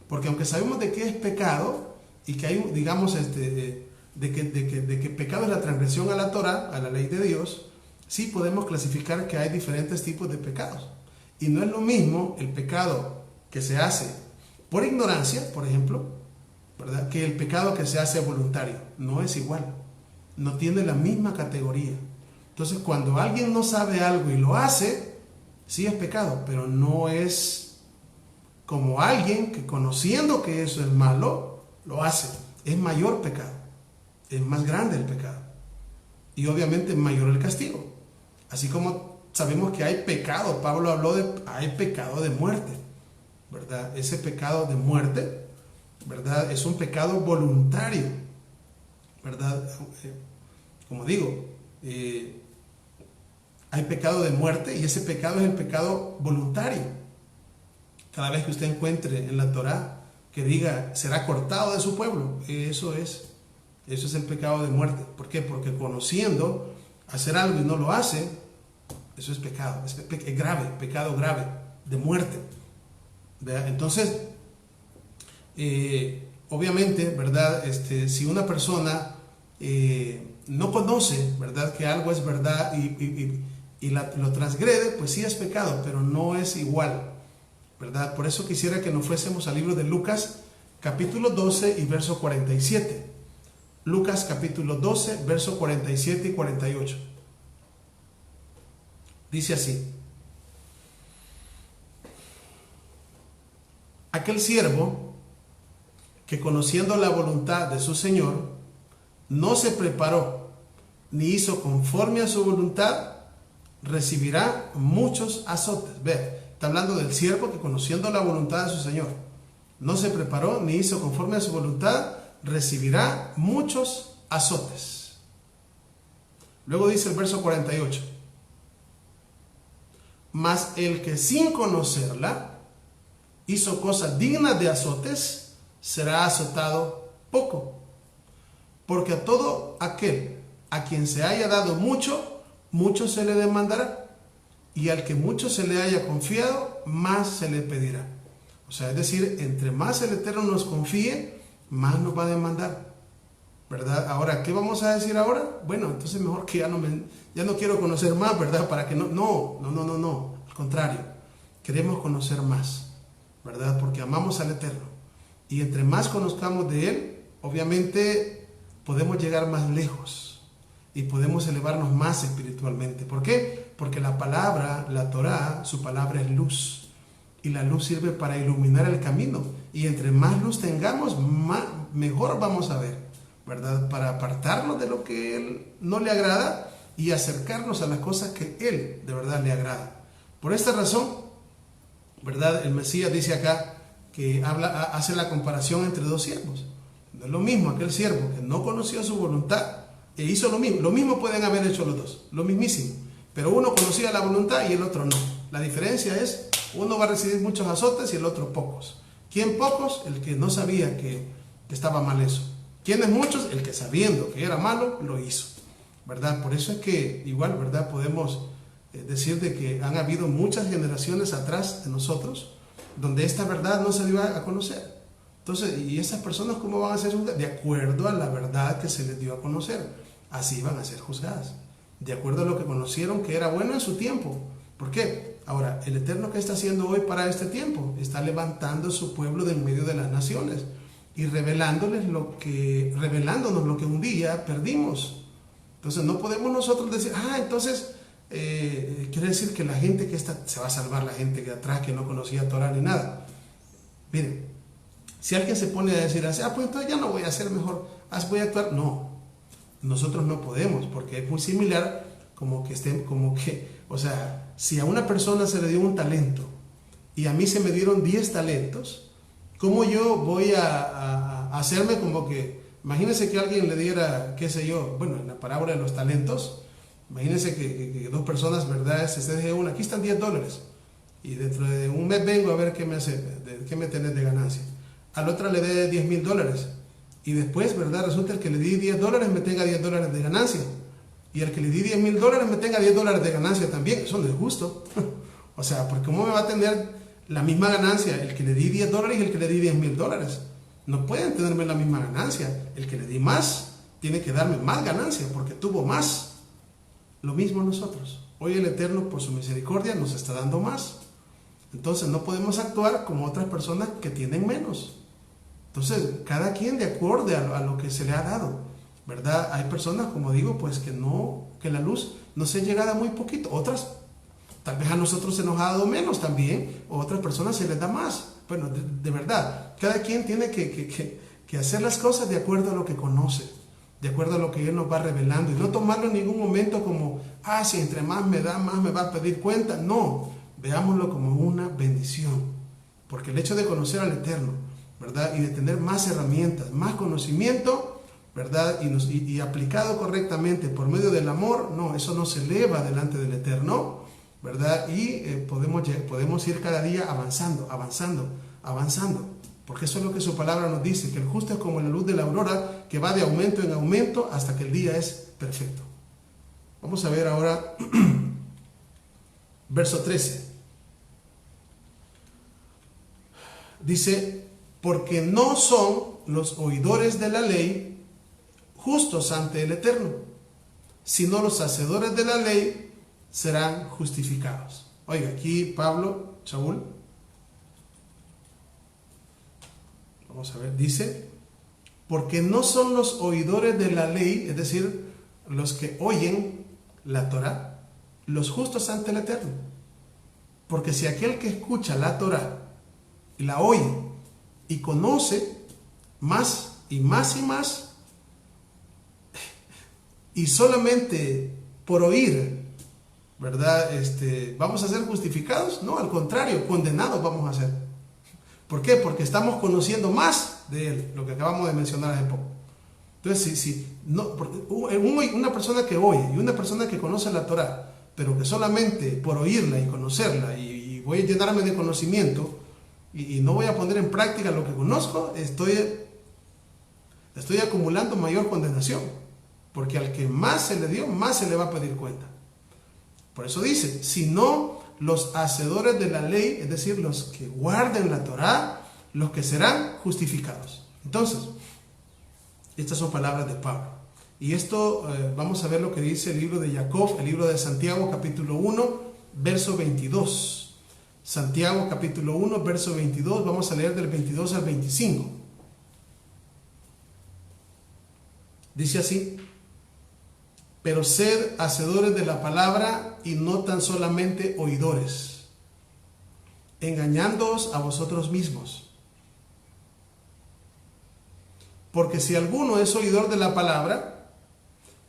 Porque aunque sabemos de qué es pecado y que hay, digamos, de que pecado es la transgresión a la Torah, a la ley de Dios, sí podemos clasificar que hay diferentes tipos de pecados. Y no es lo mismo el pecado que se hace por ignorancia, por ejemplo, ¿verdad? Que el pecado que se hace voluntario. No es igual. No tiene la misma categoría. Entonces, cuando alguien no sabe algo y lo hace, sí es pecado, pero no es como alguien que conociendo que eso es malo, lo hace. Es mayor pecado. Es más grande el pecado. Y obviamente mayor el castigo. Así como sabemos que hay pecado, Pablo habló hay pecado de muerte, ¿verdad? Ese pecado de muerte, ¿verdad? Es un pecado voluntario, ¿verdad? Como digo, hay pecado de muerte y ese pecado es el pecado voluntario. Cada vez que usted encuentre en la Torá que diga será cortado de su pueblo, eso es el pecado de muerte. ¿Por qué? Porque conociendo hacer algo y no lo hace, eso es pecado, es grave, pecado grave, de muerte, ¿verdad? Entonces, obviamente, ¿verdad? Si una persona no conoce, ¿verdad?, que algo es verdad y lo transgrede, pues sí es pecado, pero no es igual, ¿verdad? Por eso quisiera que nos fuésemos al libro de Lucas, capítulo 12 y verso 47. Lucas capítulo 12, versos 47 y 48. Dice así: aquel siervo que, conociendo la voluntad de su Señor, no se preparó ni hizo conforme a su voluntad, recibirá muchos azotes. Ve, está hablando del siervo que, conociendo la voluntad de su Señor, no se preparó ni hizo conforme a su voluntad, recibirá muchos azotes. Luego dice el verso 48: mas el que sin conocerla hizo cosas dignas de azotes, será azotado poco. Porque a todo aquel a quien se haya dado mucho, mucho se le demandará, y al que mucho se le haya confiado, más se le pedirá. O sea, es decir, entre más el Eterno nos confíe, más nos va a demandar, ¿verdad? Ahora, ¿qué vamos a decir ahora? Bueno, entonces mejor que ya no quiero conocer más, ¿verdad? Para que no, al contrario, queremos conocer más, ¿verdad? Porque amamos al Eterno. Y entre más conozcamos de Él, obviamente podemos llegar más lejos y podemos elevarnos más espiritualmente. ¿Por qué? Porque la palabra, la Torá, su palabra es luz. Y la luz sirve para iluminar el camino. Y entre más luz tengamos, mejor vamos a ver, ¿verdad? Para apartarnos de lo que Él no le agrada y acercarnos a las cosas que Él de verdad le agrada. Por esta razón, ¿verdad? El Mesías dice acá que hace la comparación entre dos siervos. No es lo mismo aquel siervo que no conoció su voluntad e hizo lo mismo. Lo mismo pueden haber hecho los dos, lo mismísimo. Pero uno conocía la voluntad y el otro no. La diferencia es, uno va a recibir muchos azotes y el otro pocos. ¿Quién pocos? El que no sabía que estaba mal eso. ¿Quiénes muchos? El que, sabiendo que era malo, lo hizo, ¿verdad? Por eso es que igual, ¿verdad? Podemos decir de que han habido muchas generaciones atrás de nosotros donde esta verdad no se dio a conocer. Entonces, ¿y esas personas cómo van a ser juzgadas? De acuerdo a la verdad que se les dio a conocer. Así van a ser juzgadas. De acuerdo a lo que conocieron que era bueno en su tiempo. ¿Por qué? Ahora, el Eterno, ¿qué está haciendo hoy para este tiempo? Está levantando su pueblo de en medio de las naciones y revelándonos lo que un día perdimos. Entonces, no podemos nosotros decir, entonces quiere decir que la gente que está, se va a salvar, la gente que atrás que no conocía Torah ni nada. Miren, si alguien se pone a decir así, pues entonces ya no voy a hacer mejor, voy a actuar. No, nosotros no podemos, porque es muy similar o sea, si a una persona se le dio un talento y a mí se me dieron 10 talentos, ¿cómo yo voy a hacerme como que, imagínense que alguien le diera, qué sé yo, bueno, en la parábola de los talentos, imagínense que dos personas, ¿verdad? Se deje una, aquí están $10 y dentro de un mes vengo a ver qué me tenés de ganancia. Al otro le dé $10,000 y después, ¿verdad? Resulta el que le di $10 me tenga $10 de ganancia y el que le di $10,000 me tenga $10 de ganancia también. Eso no es justo. O sea, porque ¿cómo me va a tener la misma ganancia el que le di $10 y el que le di $10,000? No pueden tenerme la misma ganancia. El que le di más tiene que darme más ganancia porque tuvo más. Lo mismo nosotros. Hoy el Eterno, por su misericordia, nos está dando más. Entonces no podemos actuar como otras personas que tienen menos. Entonces, cada quien de acuerdo a lo que se le ha dado, ¿verdad? Hay personas, como digo, pues que la luz nos es llegada muy poquito. Otras, tal vez a nosotros se nos ha dado menos también, o a otras personas se les da más. Bueno, de verdad, cada quien tiene que hacer las cosas de acuerdo a lo que conoce, de acuerdo a lo que Él nos va revelando, y no tomarlo en ningún momento como, si entre más me da, más me va a pedir cuenta. No, veámoslo como una bendición, porque el hecho de conocer al Eterno, ¿verdad? Y de tener más herramientas, más conocimiento, ¿verdad? Y aplicado correctamente por medio del amor, no, eso nos eleva delante del Eterno, ¿verdad? Y podemos ir cada día avanzando, porque eso es lo que su palabra nos dice, que el justo es como la luz de la aurora, que va de aumento en aumento hasta que el día es perfecto. Vamos a ver ahora verso 13. Dice, porque no son los oidores de la ley justos ante el Eterno, sino los hacedores de la ley serán justificados. Oiga, aquí Pablo, Saúl, vamos a ver, dice, porque no son los oidores de la ley, es decir, los que oyen la Torá, los justos ante el Eterno. Porque si aquel que escucha la Torá y la oye y conoce más y más y más, y solamente por oír, ¿verdad? ¿Vamos a ser justificados? No, al contrario, condenados vamos a ser. ¿Por qué? Porque estamos conociendo más de Él, lo que acabamos de mencionar hace poco. Entonces, una persona que oye y una persona que conoce la Torá, pero que solamente por oírla y conocerla, y voy a llenarme de conocimiento, y no voy a poner en práctica lo que conozco, estoy acumulando mayor condenación, porque al que más se le dio, más se le va a pedir cuenta. Por eso dice, si no los hacedores de la ley, es decir, los que guarden la Torá, los que serán justificados. Entonces, estas son palabras de Pablo. Y esto vamos a ver lo que dice el libro de Jacob, el libro de Santiago, capítulo 1, verso 22. Santiago, capítulo 1, verso 22, vamos a leer del 22 al 25. Dice así: pero sed hacedores de la palabra y no tan solamente oidores, engañándoos a vosotros mismos. Porque si alguno es oidor de la palabra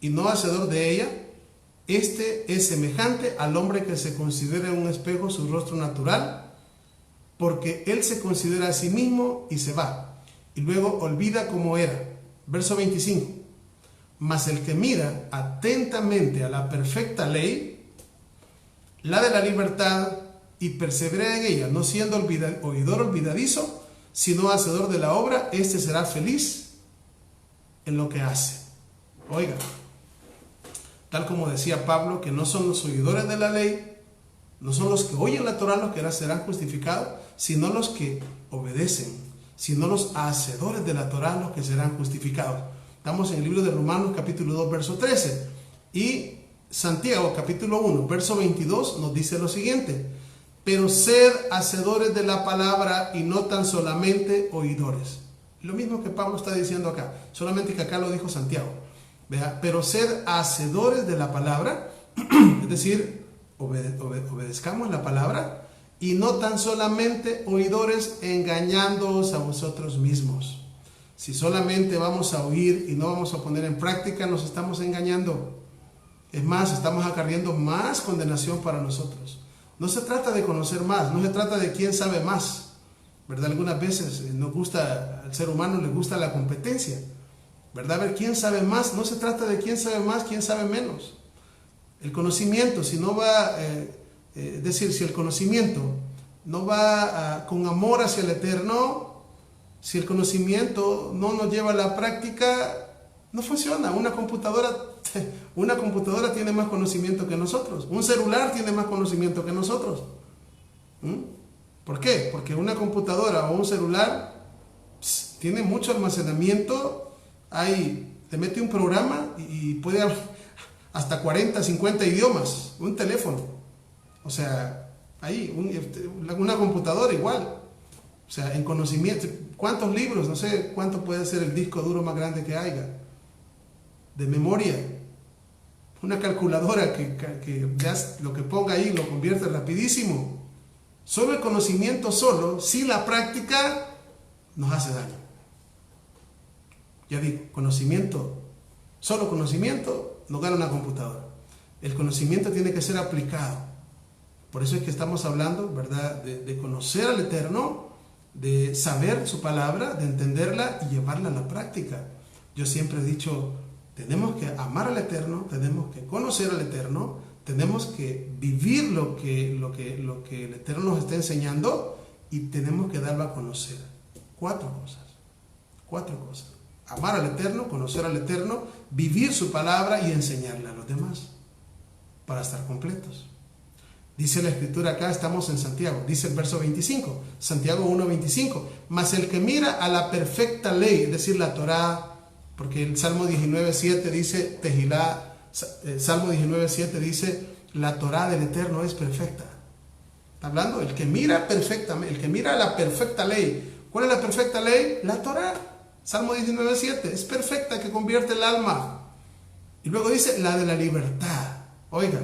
y no hacedor de ella, este es semejante al hombre que se considera en un espejo su rostro natural, porque él se considera a sí mismo y se va, y luego olvida cómo era. Verso 25. Mas el que mira atentamente a la perfecta ley, la de la libertad, y persevera en ella, no siendo oidor olvidadizo, sino hacedor de la obra, este será feliz en lo que hace. Oiga, tal como decía Pablo, que no son los oidores de la ley, no son los que oyen la Torá los que serán justificados, sino los que obedecen, sino los hacedores de la Torá los que serán justificados. Estamos en el libro de Romanos capítulo 2 verso 13, y Santiago capítulo 1 verso 22 nos dice lo siguiente: pero sed hacedores de la palabra y no tan solamente oidores. Lo mismo que Pablo está diciendo acá, solamente que acá lo dijo Santiago. Vea, pero sed hacedores de la palabra, es decir, obedezcamos la palabra, y no tan solamente oidores, engañándoos a vosotros mismos. Si solamente vamos a oír y no vamos a poner en práctica, nos estamos engañando. Es más, estamos acarreando más condenación para nosotros. No se trata de conocer más, no se trata de quién sabe más, ¿verdad? Algunas veces nos gusta, al ser humano le gusta la competencia, ¿verdad? A ver quién sabe más. No se trata de quién sabe más, quién sabe menos. El conocimiento, si no va, es decir, si el conocimiento no va con amor hacia el Eterno, si el conocimiento no nos lleva a la práctica, no funciona. Una computadora tiene más conocimiento que nosotros. Un celular tiene más conocimiento que nosotros. ¿Por qué? Porque una computadora o un celular tiene mucho almacenamiento. Te mete un programa y puede hasta 40, 50 idiomas. Un teléfono. O sea, una computadora igual. O sea, en conocimiento, ¿cuántos libros? No sé cuánto puede ser el disco duro más grande que haya. De memoria. Una calculadora que ya lo que ponga ahí lo convierte rapidísimo. Solo el conocimiento solo, sin la práctica, nos hace daño. Ya digo, solo conocimiento nos gana una computadora. El conocimiento tiene que ser aplicado. Por eso es que estamos hablando, ¿verdad?, de conocer al Eterno, de saber su palabra, de entenderla y llevarla a la práctica. Yo siempre he dicho, tenemos que amar al Eterno, tenemos que conocer al Eterno, tenemos que vivir lo que el Eterno nos está enseñando, y tenemos que darlo a conocer. Cuatro cosas. Amar al Eterno, conocer al Eterno, vivir su palabra y enseñarla a los demás, para estar completos. Dice la Escritura acá, estamos en Santiago, dice el verso 25, Santiago 1:25, mas el que mira a la perfecta ley, es decir, la Torá, porque el Salmo 19:7 dice, Tejilá, Salmo 19:7 dice, la Torá del Eterno es perfecta. Está hablando, el que mira perfectamente, el que mira a la perfecta ley. ¿Cuál es la perfecta ley? La Torá. Salmo 19:7, es perfecta que convierte el alma. Y luego dice, la de la libertad. Oiga,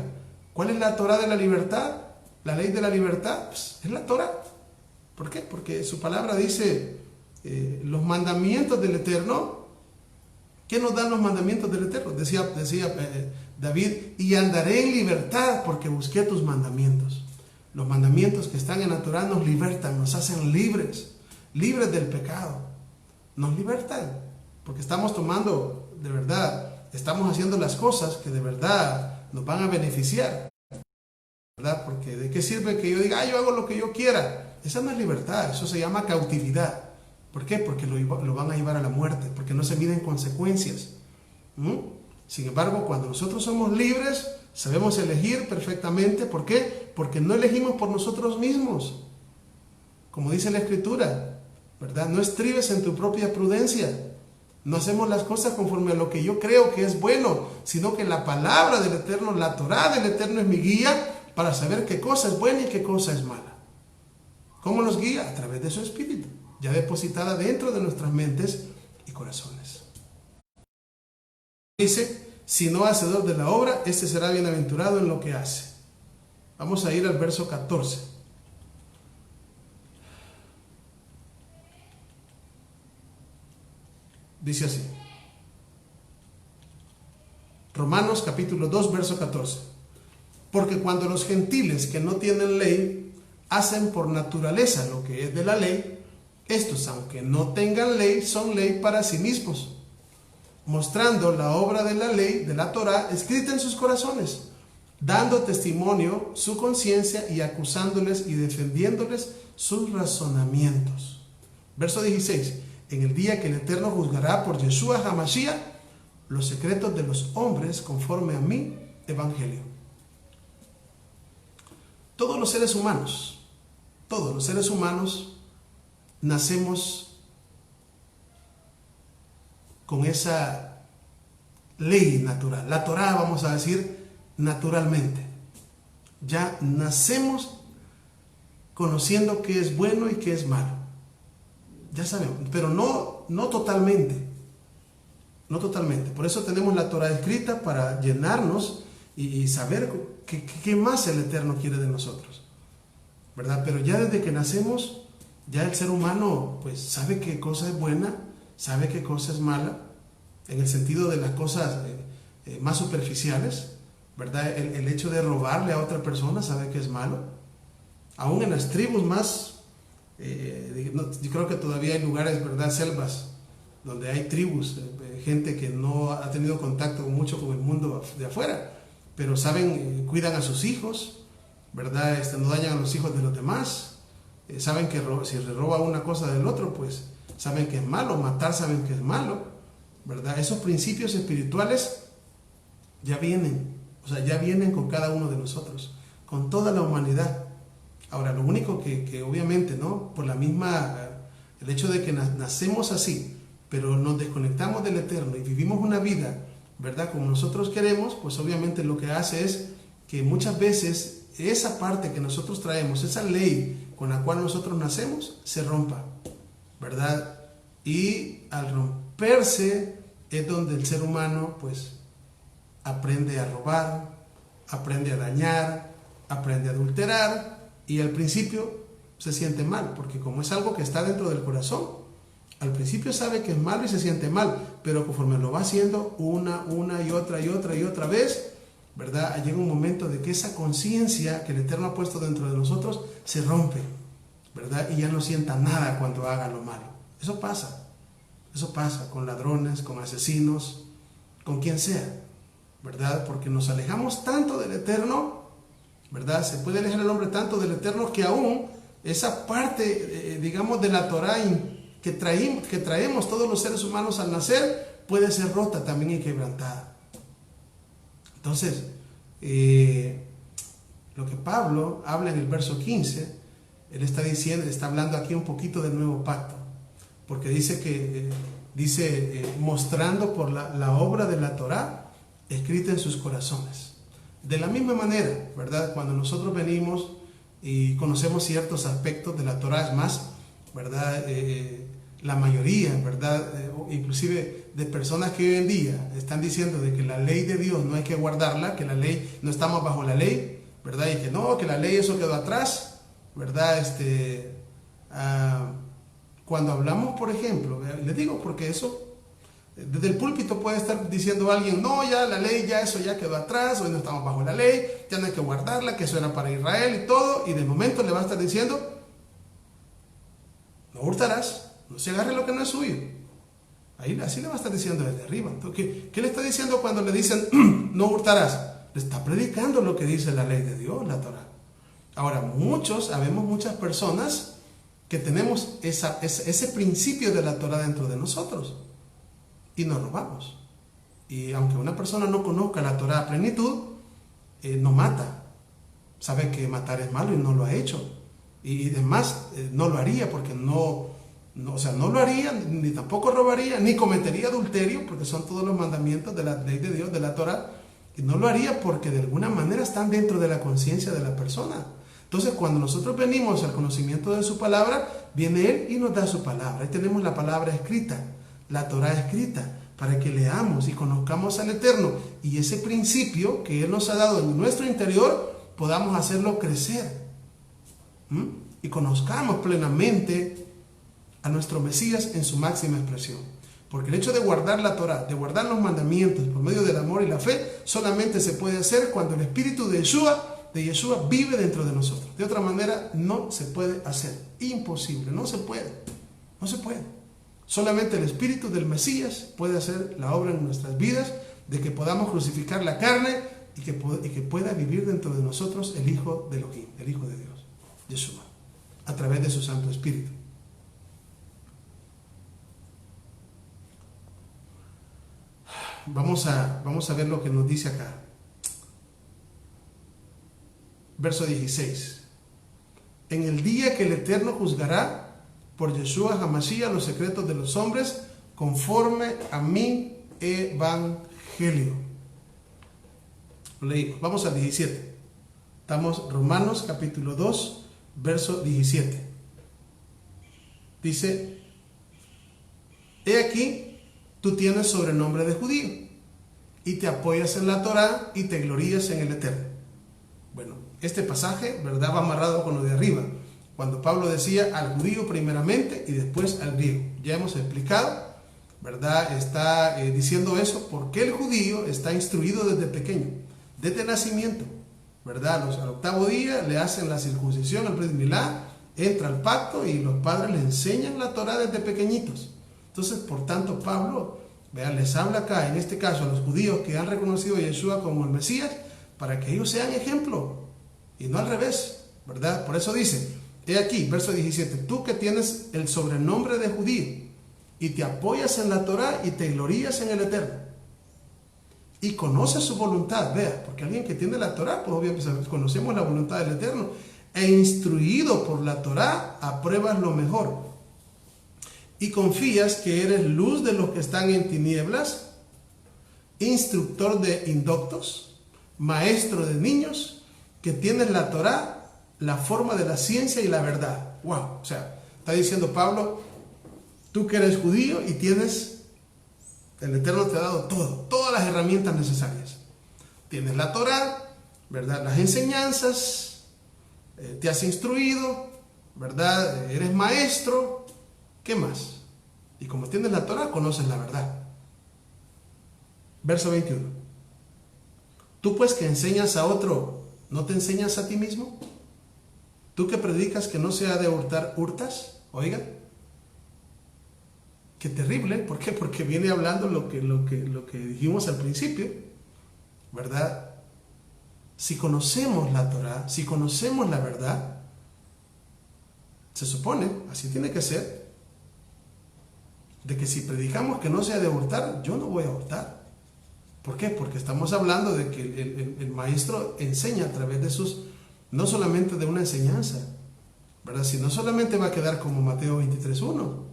¿cuál es la Torah de la libertad? La ley de la libertad, pues, es la Torah. ¿Por qué? Porque su palabra dice, los mandamientos del Eterno. ¿Qué nos dan los mandamientos del Eterno? Decía David, y andaré en libertad porque busqué tus mandamientos. Los mandamientos que están en la Torah nos libertan, nos hacen libres del pecado. Nos libertan, porque estamos tomando, de verdad, estamos haciendo las cosas que de verdad nos van a beneficiar, ¿verdad? Porque ¿de qué sirve que yo diga, yo hago lo que yo quiera? Esa no es libertad, eso se llama cautividad. ¿Por qué? Porque lo van a llevar a la muerte, porque no se miden consecuencias. Sin embargo, cuando nosotros somos libres, sabemos elegir perfectamente. ¿Por qué? Porque no elegimos por nosotros mismos. Como dice la Escritura, ¿verdad? No estribes en tu propia prudencia. No hacemos las cosas conforme a lo que yo creo que es bueno, sino que la palabra del Eterno, la Torah del Eterno es mi guía para saber qué cosa es buena y qué cosa es mala. ¿Cómo nos guía? A través de su Espíritu, ya depositada dentro de nuestras mentes y corazones. Dice, si no hacedor de la obra, este será bienaventurado en lo que hace. Vamos a ir al verso 14. Dice así. Romanos capítulo 2, verso 14. Porque cuando los gentiles que no tienen ley hacen por naturaleza lo que es de la ley, estos, aunque no tengan ley, son ley para sí mismos, mostrando la obra de la ley, de la Torah, escrita en sus corazones, dando testimonio su conciencia y acusándoles y defendiéndoles sus razonamientos. Verso 16. En el día que el Eterno juzgará por Yeshua HaMashiach los secretos de los hombres conforme a mi evangelio. Todos los seres humanos nacemos con esa ley natural. La Torah, vamos a decir, naturalmente. Ya nacemos conociendo qué es bueno y qué es malo. Ya sabemos, pero no totalmente. No totalmente. Por eso tenemos la Torah escrita para llenarnos y saber qué más el Eterno quiere de nosotros, ¿verdad? Pero ya desde que nacemos, ya el ser humano pues sabe qué cosa es buena, sabe qué cosa es mala, en el sentido de las cosas más superficiales, ¿verdad? El hecho de robarle a otra persona sabe que es malo. Aún en las tribus más, yo creo que todavía hay lugares, ¿verdad? Selvas, donde hay tribus, gente que no ha tenido contacto mucho con el mundo de afuera, pero saben, cuidan a sus hijos, ¿verdad? No dañan a los hijos de los demás, saben que si le roba una cosa del otro, pues saben que es malo, matar saben que es malo, ¿verdad? Esos principios espirituales ya vienen, ya vienen con cada uno de nosotros, con toda la humanidad. Ahora, lo único que obviamente, ¿no? Por el hecho de que nacemos así, pero nos desconectamos del Eterno y vivimos una vida, ¿verdad? Como nosotros queremos, pues obviamente lo que hace es que muchas veces esa parte que nosotros traemos, esa ley con la cual nosotros nacemos, se rompa, ¿verdad? Y al romperse es donde el ser humano, pues, aprende a robar, aprende a dañar, aprende a adulterar, y al principio se siente mal, porque como es algo que está dentro del corazón, al principio sabe que es malo y se siente mal, pero conforme lo va haciendo una y otra vez, ¿verdad? Llega un momento de que esa conciencia que el Eterno ha puesto dentro de nosotros se rompe, ¿verdad? Y ya no sienta nada cuando haga lo malo. Eso pasa con ladrones, con asesinos, con quien sea, ¿verdad? Porque nos alejamos tanto del Eterno, ¿verdad? Se puede alejar el hombre tanto del Eterno que aún esa parte, digamos, de la Torah que traemos todos los seres humanos al nacer, puede ser rota también y quebrantada. Entonces, lo que Pablo habla en el verso 15, él está hablando aquí un poquito del nuevo pacto, porque dice mostrando por la obra de la Torah escrita en sus corazones. De la misma manera, ¿verdad? Cuando nosotros venimos y conocemos ciertos aspectos de la Torah, es más, ¿verdad? la mayoría, ¿verdad? Inclusive de personas que hoy en día están diciendo de que la ley de Dios no hay que guardarla, que la ley, no estamos bajo la ley, ¿verdad? Y que no, que la ley eso quedó atrás, ¿verdad? Cuando hablamos, por ejemplo, les digo porque eso, desde el púlpito puede estar diciendo alguien, no, ya la ley, ya eso ya quedó atrás, hoy no estamos bajo la ley, ya no hay que guardarla, que eso era para Israel y todo, y de momento le va a estar diciendo, no hurtarás, no se agarre lo que no es suyo. Ahí así le va a estar diciendo desde arriba. Entonces, ¿qué le está diciendo cuando le dicen no hurtarás? Le está predicando lo que dice la ley de Dios, la Torah. Ahora, habemos muchas personas que tenemos ese principio de la Torah dentro de nosotros y nos robamos. Y aunque una persona no conozca la Torah a plenitud, no mata. Sabe que matar es malo y no lo ha hecho. Y además no lo haría porque no lo haría, ni tampoco robaría, ni cometería adulterio, porque son todos los mandamientos de la ley de Dios, de la Torah. Y no lo haría porque de alguna manera están dentro de la conciencia de la persona. Entonces, cuando nosotros venimos al conocimiento de su palabra, viene Él y nos da su palabra. Ahí tenemos la palabra escrita, la Torah escrita, para que leamos y conozcamos al Eterno. Y ese principio que Él nos ha dado en nuestro interior, podamos hacerlo crecer. Y conozcamos plenamente a nuestro Mesías en su máxima expresión. Porque el hecho de guardar la Torah, de guardar los mandamientos por medio del amor y la fe, solamente se puede hacer cuando el Espíritu de Yeshua vive dentro de nosotros. De otra manera no se puede hacer. Imposible, no se puede. No se puede. Solamente el Espíritu del Mesías puede hacer la obra en nuestras vidas, de que podamos crucificar la carne y que pueda vivir dentro de nosotros el Hijo de Elohim, el Hijo de Dios, Yeshua, a través de su Santo Espíritu. Vamos a ver lo que nos dice acá. Verso 16. En el día que el Eterno juzgará por Yeshua HaMashiach los secretos de los hombres conforme a mi evangelio. Lo leímos. Vamos al 17. Estamos Romanos capítulo 2, verso 17. Dice, he aquí, tú tienes sobrenombre de judío y te apoyas en la Torah y te glorías en el Eterno. Bueno, este pasaje, ¿verdad?, va amarrado con lo de arriba, cuando Pablo decía al judío primeramente y después al griego. Ya hemos explicado, ¿verdad?, está diciendo eso porque el judío está instruido desde pequeño, desde nacimiento, ¿verdad? Al octavo día le hacen la circuncisión, el Brit Milá, entra al pacto y los padres le enseñan la Torah desde pequeñitos. Entonces, por tanto, Pablo, vean, les habla acá, en este caso, a los judíos que han reconocido a Yeshua como el Mesías, para que ellos sean ejemplo, y no al revés, ¿verdad? Por eso dice, he aquí, verso 17, tú que tienes el sobrenombre de judío, y te apoyas en la Torah y te glorías en el Eterno, y conoces su voluntad, vea, porque alguien que tiene la Torah, pues obviamente conocemos la voluntad del Eterno, e instruido por la Torah, apruebas lo mejor, y confías que eres luz de los que están en tinieblas, instructor de indoctos, maestro de niños, que tienes la Torah, la forma de la ciencia y la verdad. Wow, o sea, está diciendo Pablo, tú que eres judío y tienes, el Eterno te ha dado todas las herramientas necesarias. Tienes la Torah, ¿verdad?, las enseñanzas, te has instruido, ¿verdad?, eres maestro. ¿Qué más? Y como tienes la Torah, conoces la verdad. Verso 21. Tú pues que enseñas a otro, ¿no te enseñas a ti mismo? Tú que predicas que no se ha de hurtar, ¿hurtas? Oigan. Qué terrible. ¿Por qué? Porque viene hablando lo que dijimos al principio, ¿verdad? Si conocemos la Torah, si conocemos la verdad, se supone, así tiene que ser, de que si predicamos que no se ha de hurtar, yo no voy a hurtar. ¿Por qué? Porque estamos hablando de que el maestro enseña a través de no solamente de una enseñanza, ¿verdad? Si no solamente va a quedar como Mateo 23:1.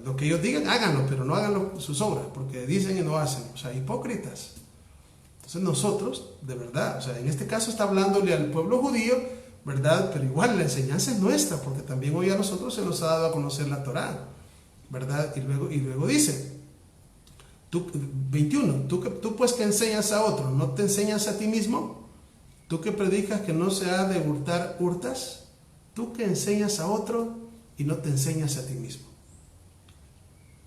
Lo que ellos digan, háganlo, pero no hagan sus obras, porque dicen y no hacen. O sea, hipócritas. Entonces nosotros, de verdad, o sea, en este caso está hablándole al pueblo judío, ¿verdad? Pero igual la enseñanza es nuestra, porque también hoy a nosotros se nos ha dado a conocer la Torá. ¿verdad? Y luego dice, 21, tú pues que enseñas a otro, ¿no te enseñas a ti mismo? Tú que predicas que no se ha de hurtar, hurtas. Tú que enseñas a otro y no te enseñas a ti mismo.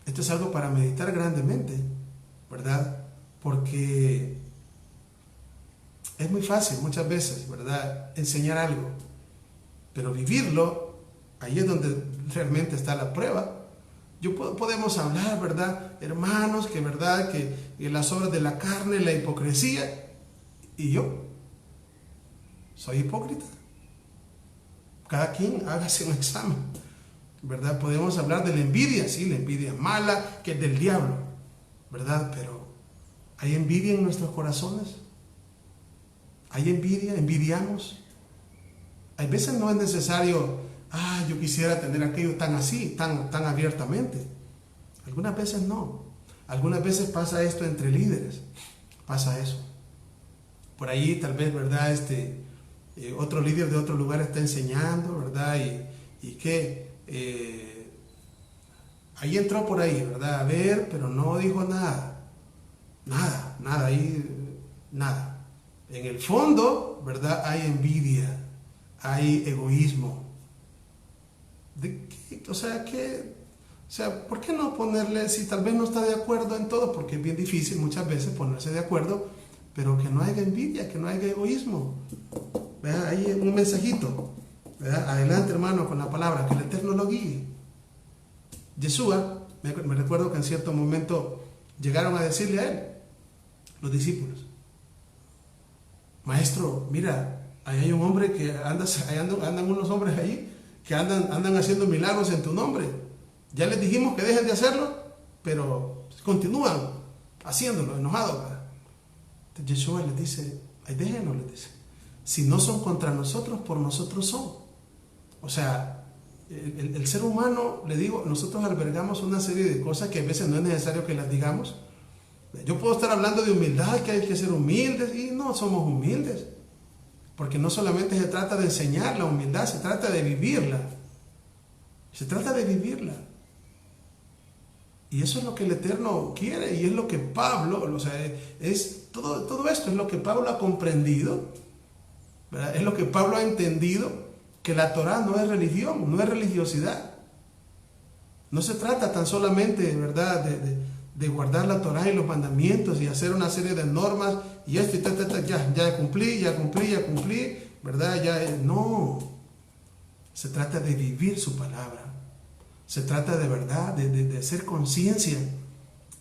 Esto es algo para meditar grandemente, ¿verdad? Porque es muy fácil muchas veces, ¿verdad?, enseñar algo, pero vivirlo, ahí es donde realmente está la prueba. Podemos hablar, ¿verdad?, hermanos, que verdad, que las obras de la carne, la hipocresía, y yo soy hipócrita. Cada quien hágase un examen, ¿verdad? Podemos hablar de la envidia, sí, la envidia mala, que es del diablo, ¿verdad? Pero ¿hay envidia en nuestros corazones? ¿Hay envidia? ¿Envidiamos? Hay veces no es necesario, yo quisiera tener aquello tan así, tan abiertamente. Algunas veces no. Algunas veces pasa esto entre líderes. Pasa eso. Por ahí tal vez, ¿verdad? Otro líder de otro lugar está enseñando, ¿verdad? Y que ahí entró por ahí, ¿verdad? A ver, pero no dijo nada. Nada, ahí, nada. En el fondo, ¿verdad?, hay envidia, hay egoísmo. O sea, ¿por qué no ponerle, si tal vez no está de acuerdo en todo? Porque es bien difícil muchas veces ponerse de acuerdo, pero que no haya envidia, que no haya egoísmo. ¿Verdad? Ahí un mensajito, ¿verdad? Adelante, hermano, con la palabra, que el Eterno lo guíe. Yeshua, me recuerdo que en cierto momento llegaron a decirle a él, los discípulos, maestro, mira, ahí hay un hombre que andan unos hombres ahí que andan haciendo milagros en tu nombre. Ya les dijimos que dejen de hacerlo, pero continúan haciéndolo, enojados. Entonces Yeshua les dice, ay, déjenlo, les dice. Si no son contra nosotros, por nosotros son. O sea, el ser humano, le digo, nosotros albergamos una serie de cosas que a veces no es necesario que las digamos. Yo puedo estar hablando de humildad, que hay que ser humildes, y no somos humildes. Porque no solamente se trata de enseñar la humildad, se trata de vivirla. Se trata de vivirla. Y eso es lo que el Eterno quiere, y es lo que Pablo, o sea, todo esto es lo que Pablo ha comprendido, ¿verdad? Es lo que Pablo ha entendido, que la Torah no es religión, no es religiosidad. No se trata tan solamente, ¿verdad?, de guardar la Torah y los mandamientos y hacer una serie de normas y esto y ya cumplí, ¿verdad? No. Se trata de vivir su palabra. Se trata de verdad, de hacer conciencia.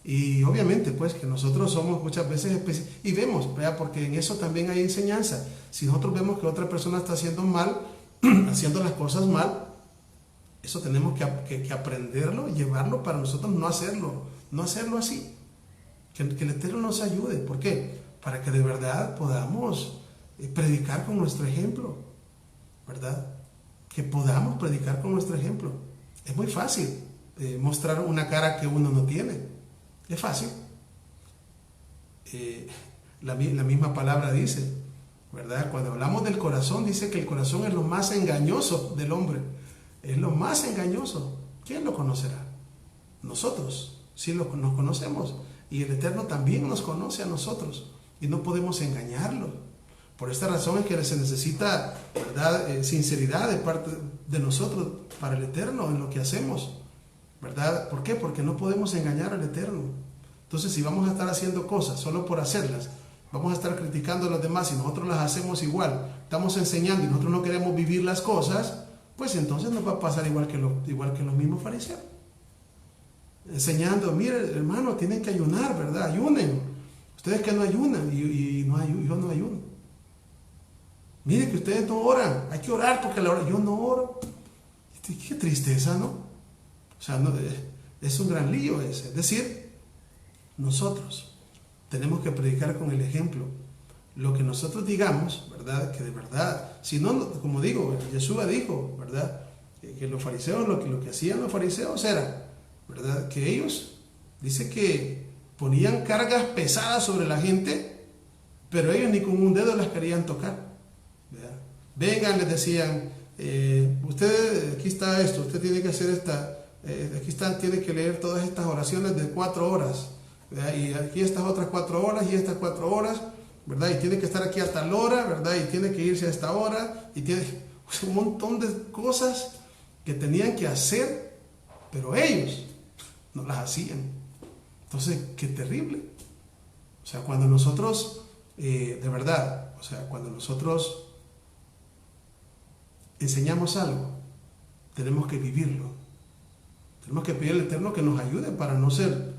Y obviamente, pues, que nosotros somos muchas veces y vemos, ¿verdad?, porque en eso también hay enseñanza. Si nosotros vemos que otra persona está haciendo mal, haciendo las cosas mal, eso tenemos que aprenderlo y llevarlo para nosotros no hacerlo así. Que el Eterno nos ayude. ¿Por qué? Para que de verdad podamos predicar con nuestro ejemplo, ¿verdad? Que podamos predicar con nuestro ejemplo. Es muy fácil mostrar una cara que uno no tiene. Es fácil. La misma palabra dice, ¿verdad? Cuando hablamos del corazón, dice que el corazón es lo más engañoso del hombre. Es lo más engañoso. ¿Quién lo conocerá? Nosotros. Sí nos conocemos. Y el Eterno también nos conoce a nosotros. Y no podemos engañarlo. Por esta razón es que se necesita, ¿verdad?, sinceridad de parte de nosotros para el Eterno en lo que hacemos, ¿verdad? ¿Por qué? Porque no podemos engañar al Eterno. Entonces, si vamos a estar haciendo cosas solo por hacerlas, vamos a estar criticando a los demás y nosotros las hacemos igual, estamos enseñando y nosotros no queremos vivir las cosas, pues entonces nos va a pasar igual que los mismos fariseos. Enseñando, mire, hermano, tienen que ayunar, ¿verdad? Ayunen. Ustedes que no ayunan y yo no ayuno. Miren que ustedes no oran, hay que orar porque yo no oro. Qué tristeza, ¿no? O sea, no, es un gran lío ese. Es decir, nosotros tenemos que predicar con el ejemplo. Lo que nosotros digamos, ¿verdad? Que de verdad, si no, como digo, Yeshua dijo, ¿verdad?, que los fariseos, lo que hacían los fariseos era, ¿verdad?, que ellos, dice que ponían cargas pesadas sobre la gente, pero ellos ni con un dedo las querían tocar. Vengan, les decían, usted, aquí está esto, usted tiene que hacer aquí están, tiene que leer todas estas oraciones de 4 horas, ¿verdad? Y aquí estas otras 4 horas y estas 4 horas, ¿verdad? Y tiene que estar aquí a tal hora, ¿verdad? Y tiene que irse a esta hora, y tiene un montón de cosas que tenían que hacer, pero ellos no las hacían. Entonces, qué terrible. O sea, cuando nosotros, de verdad, o sea, cuando nosotros enseñamos algo, tenemos que vivirlo. Tenemos que pedir al Eterno que nos ayude para no ser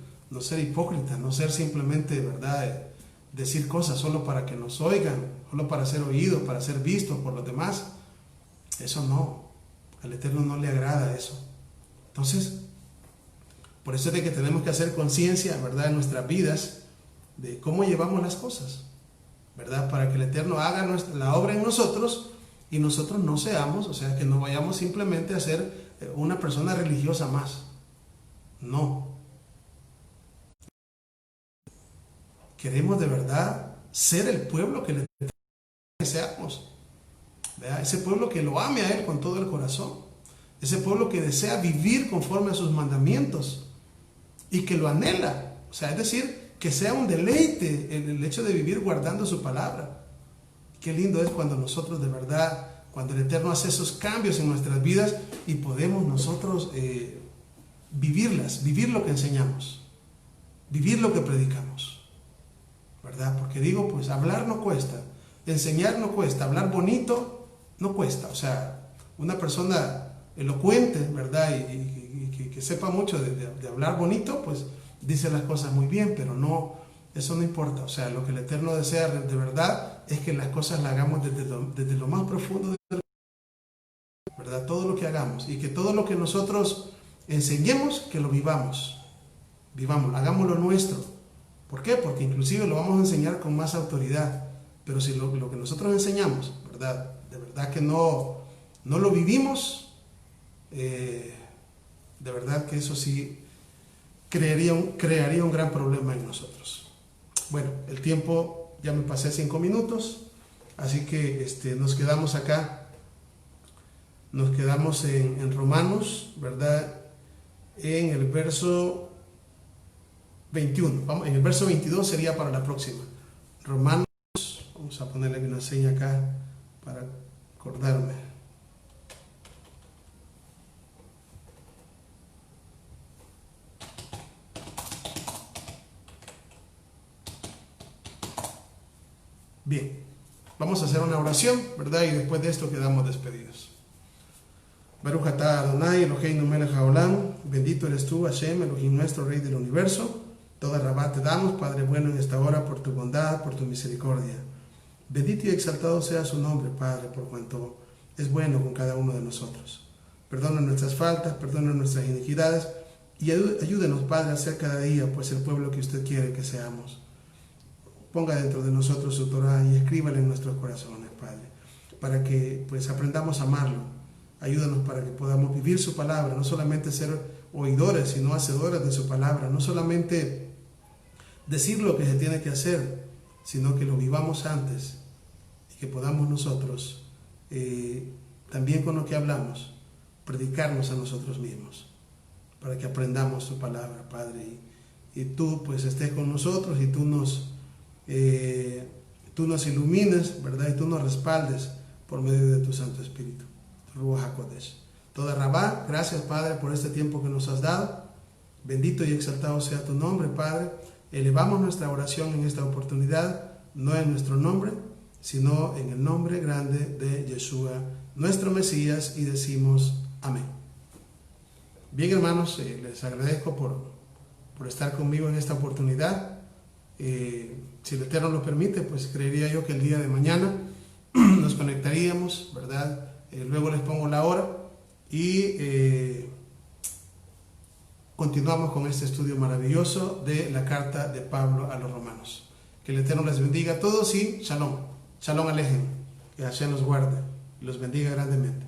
hipócritas, no ser simplemente, ¿verdad?, decir cosas solo para que nos oigan, solo para ser oídos, para ser vistos por los demás. Eso no, al Eterno no le agrada eso. Entonces, por eso es de que tenemos que hacer conciencia, ¿verdad?, en nuestras vidas de cómo llevamos las cosas, ¿verdad?, para que el Eterno haga la obra en nosotros y nosotros no seamos, o sea, que no vayamos simplemente a ser una persona religiosa más. No. Queremos de verdad ser el pueblo que le deseamos, ¿verdad? Ese pueblo que lo ame a Él con todo el corazón, ese pueblo que desea vivir conforme a sus mandamientos y que lo anhela, o sea, es decir, que sea un deleite el hecho de vivir guardando su palabra. Qué lindo es cuando nosotros de verdad, cuando el Eterno hace esos cambios en nuestras vidas y podemos nosotros vivir lo que enseñamos, vivir lo que predicamos, ¿verdad? Porque digo, pues hablar no cuesta, enseñar no cuesta, hablar bonito no cuesta. O sea, una persona elocuente, ¿verdad?, y que sepa mucho de hablar bonito, pues dice las cosas muy bien, pero no, eso no importa. O sea, lo que el Eterno desea de verdad es que las cosas las hagamos desde lo más profundo, ¿verdad? Todo lo que hagamos y que todo lo que nosotros enseñemos, que lo vivamos, hagámoslo nuestro. ¿Por qué? Porque inclusive lo vamos a enseñar con más autoridad. Pero si lo que nosotros enseñamos, ¿verdad?, de verdad que no lo vivimos, de verdad que eso sí crearía un gran problema en nosotros. Bueno, el tiempo, ya me pasé 5 minutos, así que nos quedamos acá. Nos quedamos en Romanos, ¿verdad?, en el verso 21. Vamos, en el verso 22 sería para la próxima. Romanos, vamos a ponerle una seña acá para acordarme. Bien, vamos a hacer una oración, ¿verdad? Y después de esto quedamos despedidos. Baruch atah Adonai Eloheinu melech haolam, bendito eres tú, Hashem, Elohim nuestro, Rey del universo. Toda rabá te damos, Padre bueno, en esta hora, por tu bondad, por tu misericordia. Bendito y exaltado sea su nombre, Padre, por cuanto es bueno con cada uno de nosotros. Perdona nuestras faltas, perdona nuestras iniquidades y ayúdenos, Padre, a ser cada día pues el pueblo que usted quiere que seamos. Ponga dentro de nosotros su Torah y escríbala en nuestros corazones, Padre, para que pues aprendamos a amarlo. Ayúdanos para que podamos vivir su palabra, no solamente ser oidores, sino hacedores de su palabra, no solamente decir lo que se tiene que hacer, sino que lo vivamos antes y que podamos nosotros, también con lo que hablamos, predicarnos a nosotros mismos, para que aprendamos su palabra, Padre, y tú pues estés con nosotros y tú nos ilumines, ¿verdad? Y tú nos respaldes por medio de tu Santo Espíritu. Ruach HaKodesh. Toda Rabá, gracias, Padre, por este tiempo que nos has dado. Bendito y exaltado sea tu nombre, Padre. Elevamos nuestra oración en esta oportunidad, no en nuestro nombre, sino en el nombre grande de Yeshua, nuestro Mesías, y decimos amén. Bien, hermanos, les agradezco por estar conmigo en esta oportunidad. Si el Eterno lo permite, pues creería yo que el día de mañana nos conectaríamos, ¿verdad? Luego les pongo la hora y continuamos con este estudio maravilloso de la carta de Pablo a los romanos. Que el Eterno les bendiga a todos y Shalom. Shalom Alejem. Que Hashem los guarde y los bendiga grandemente.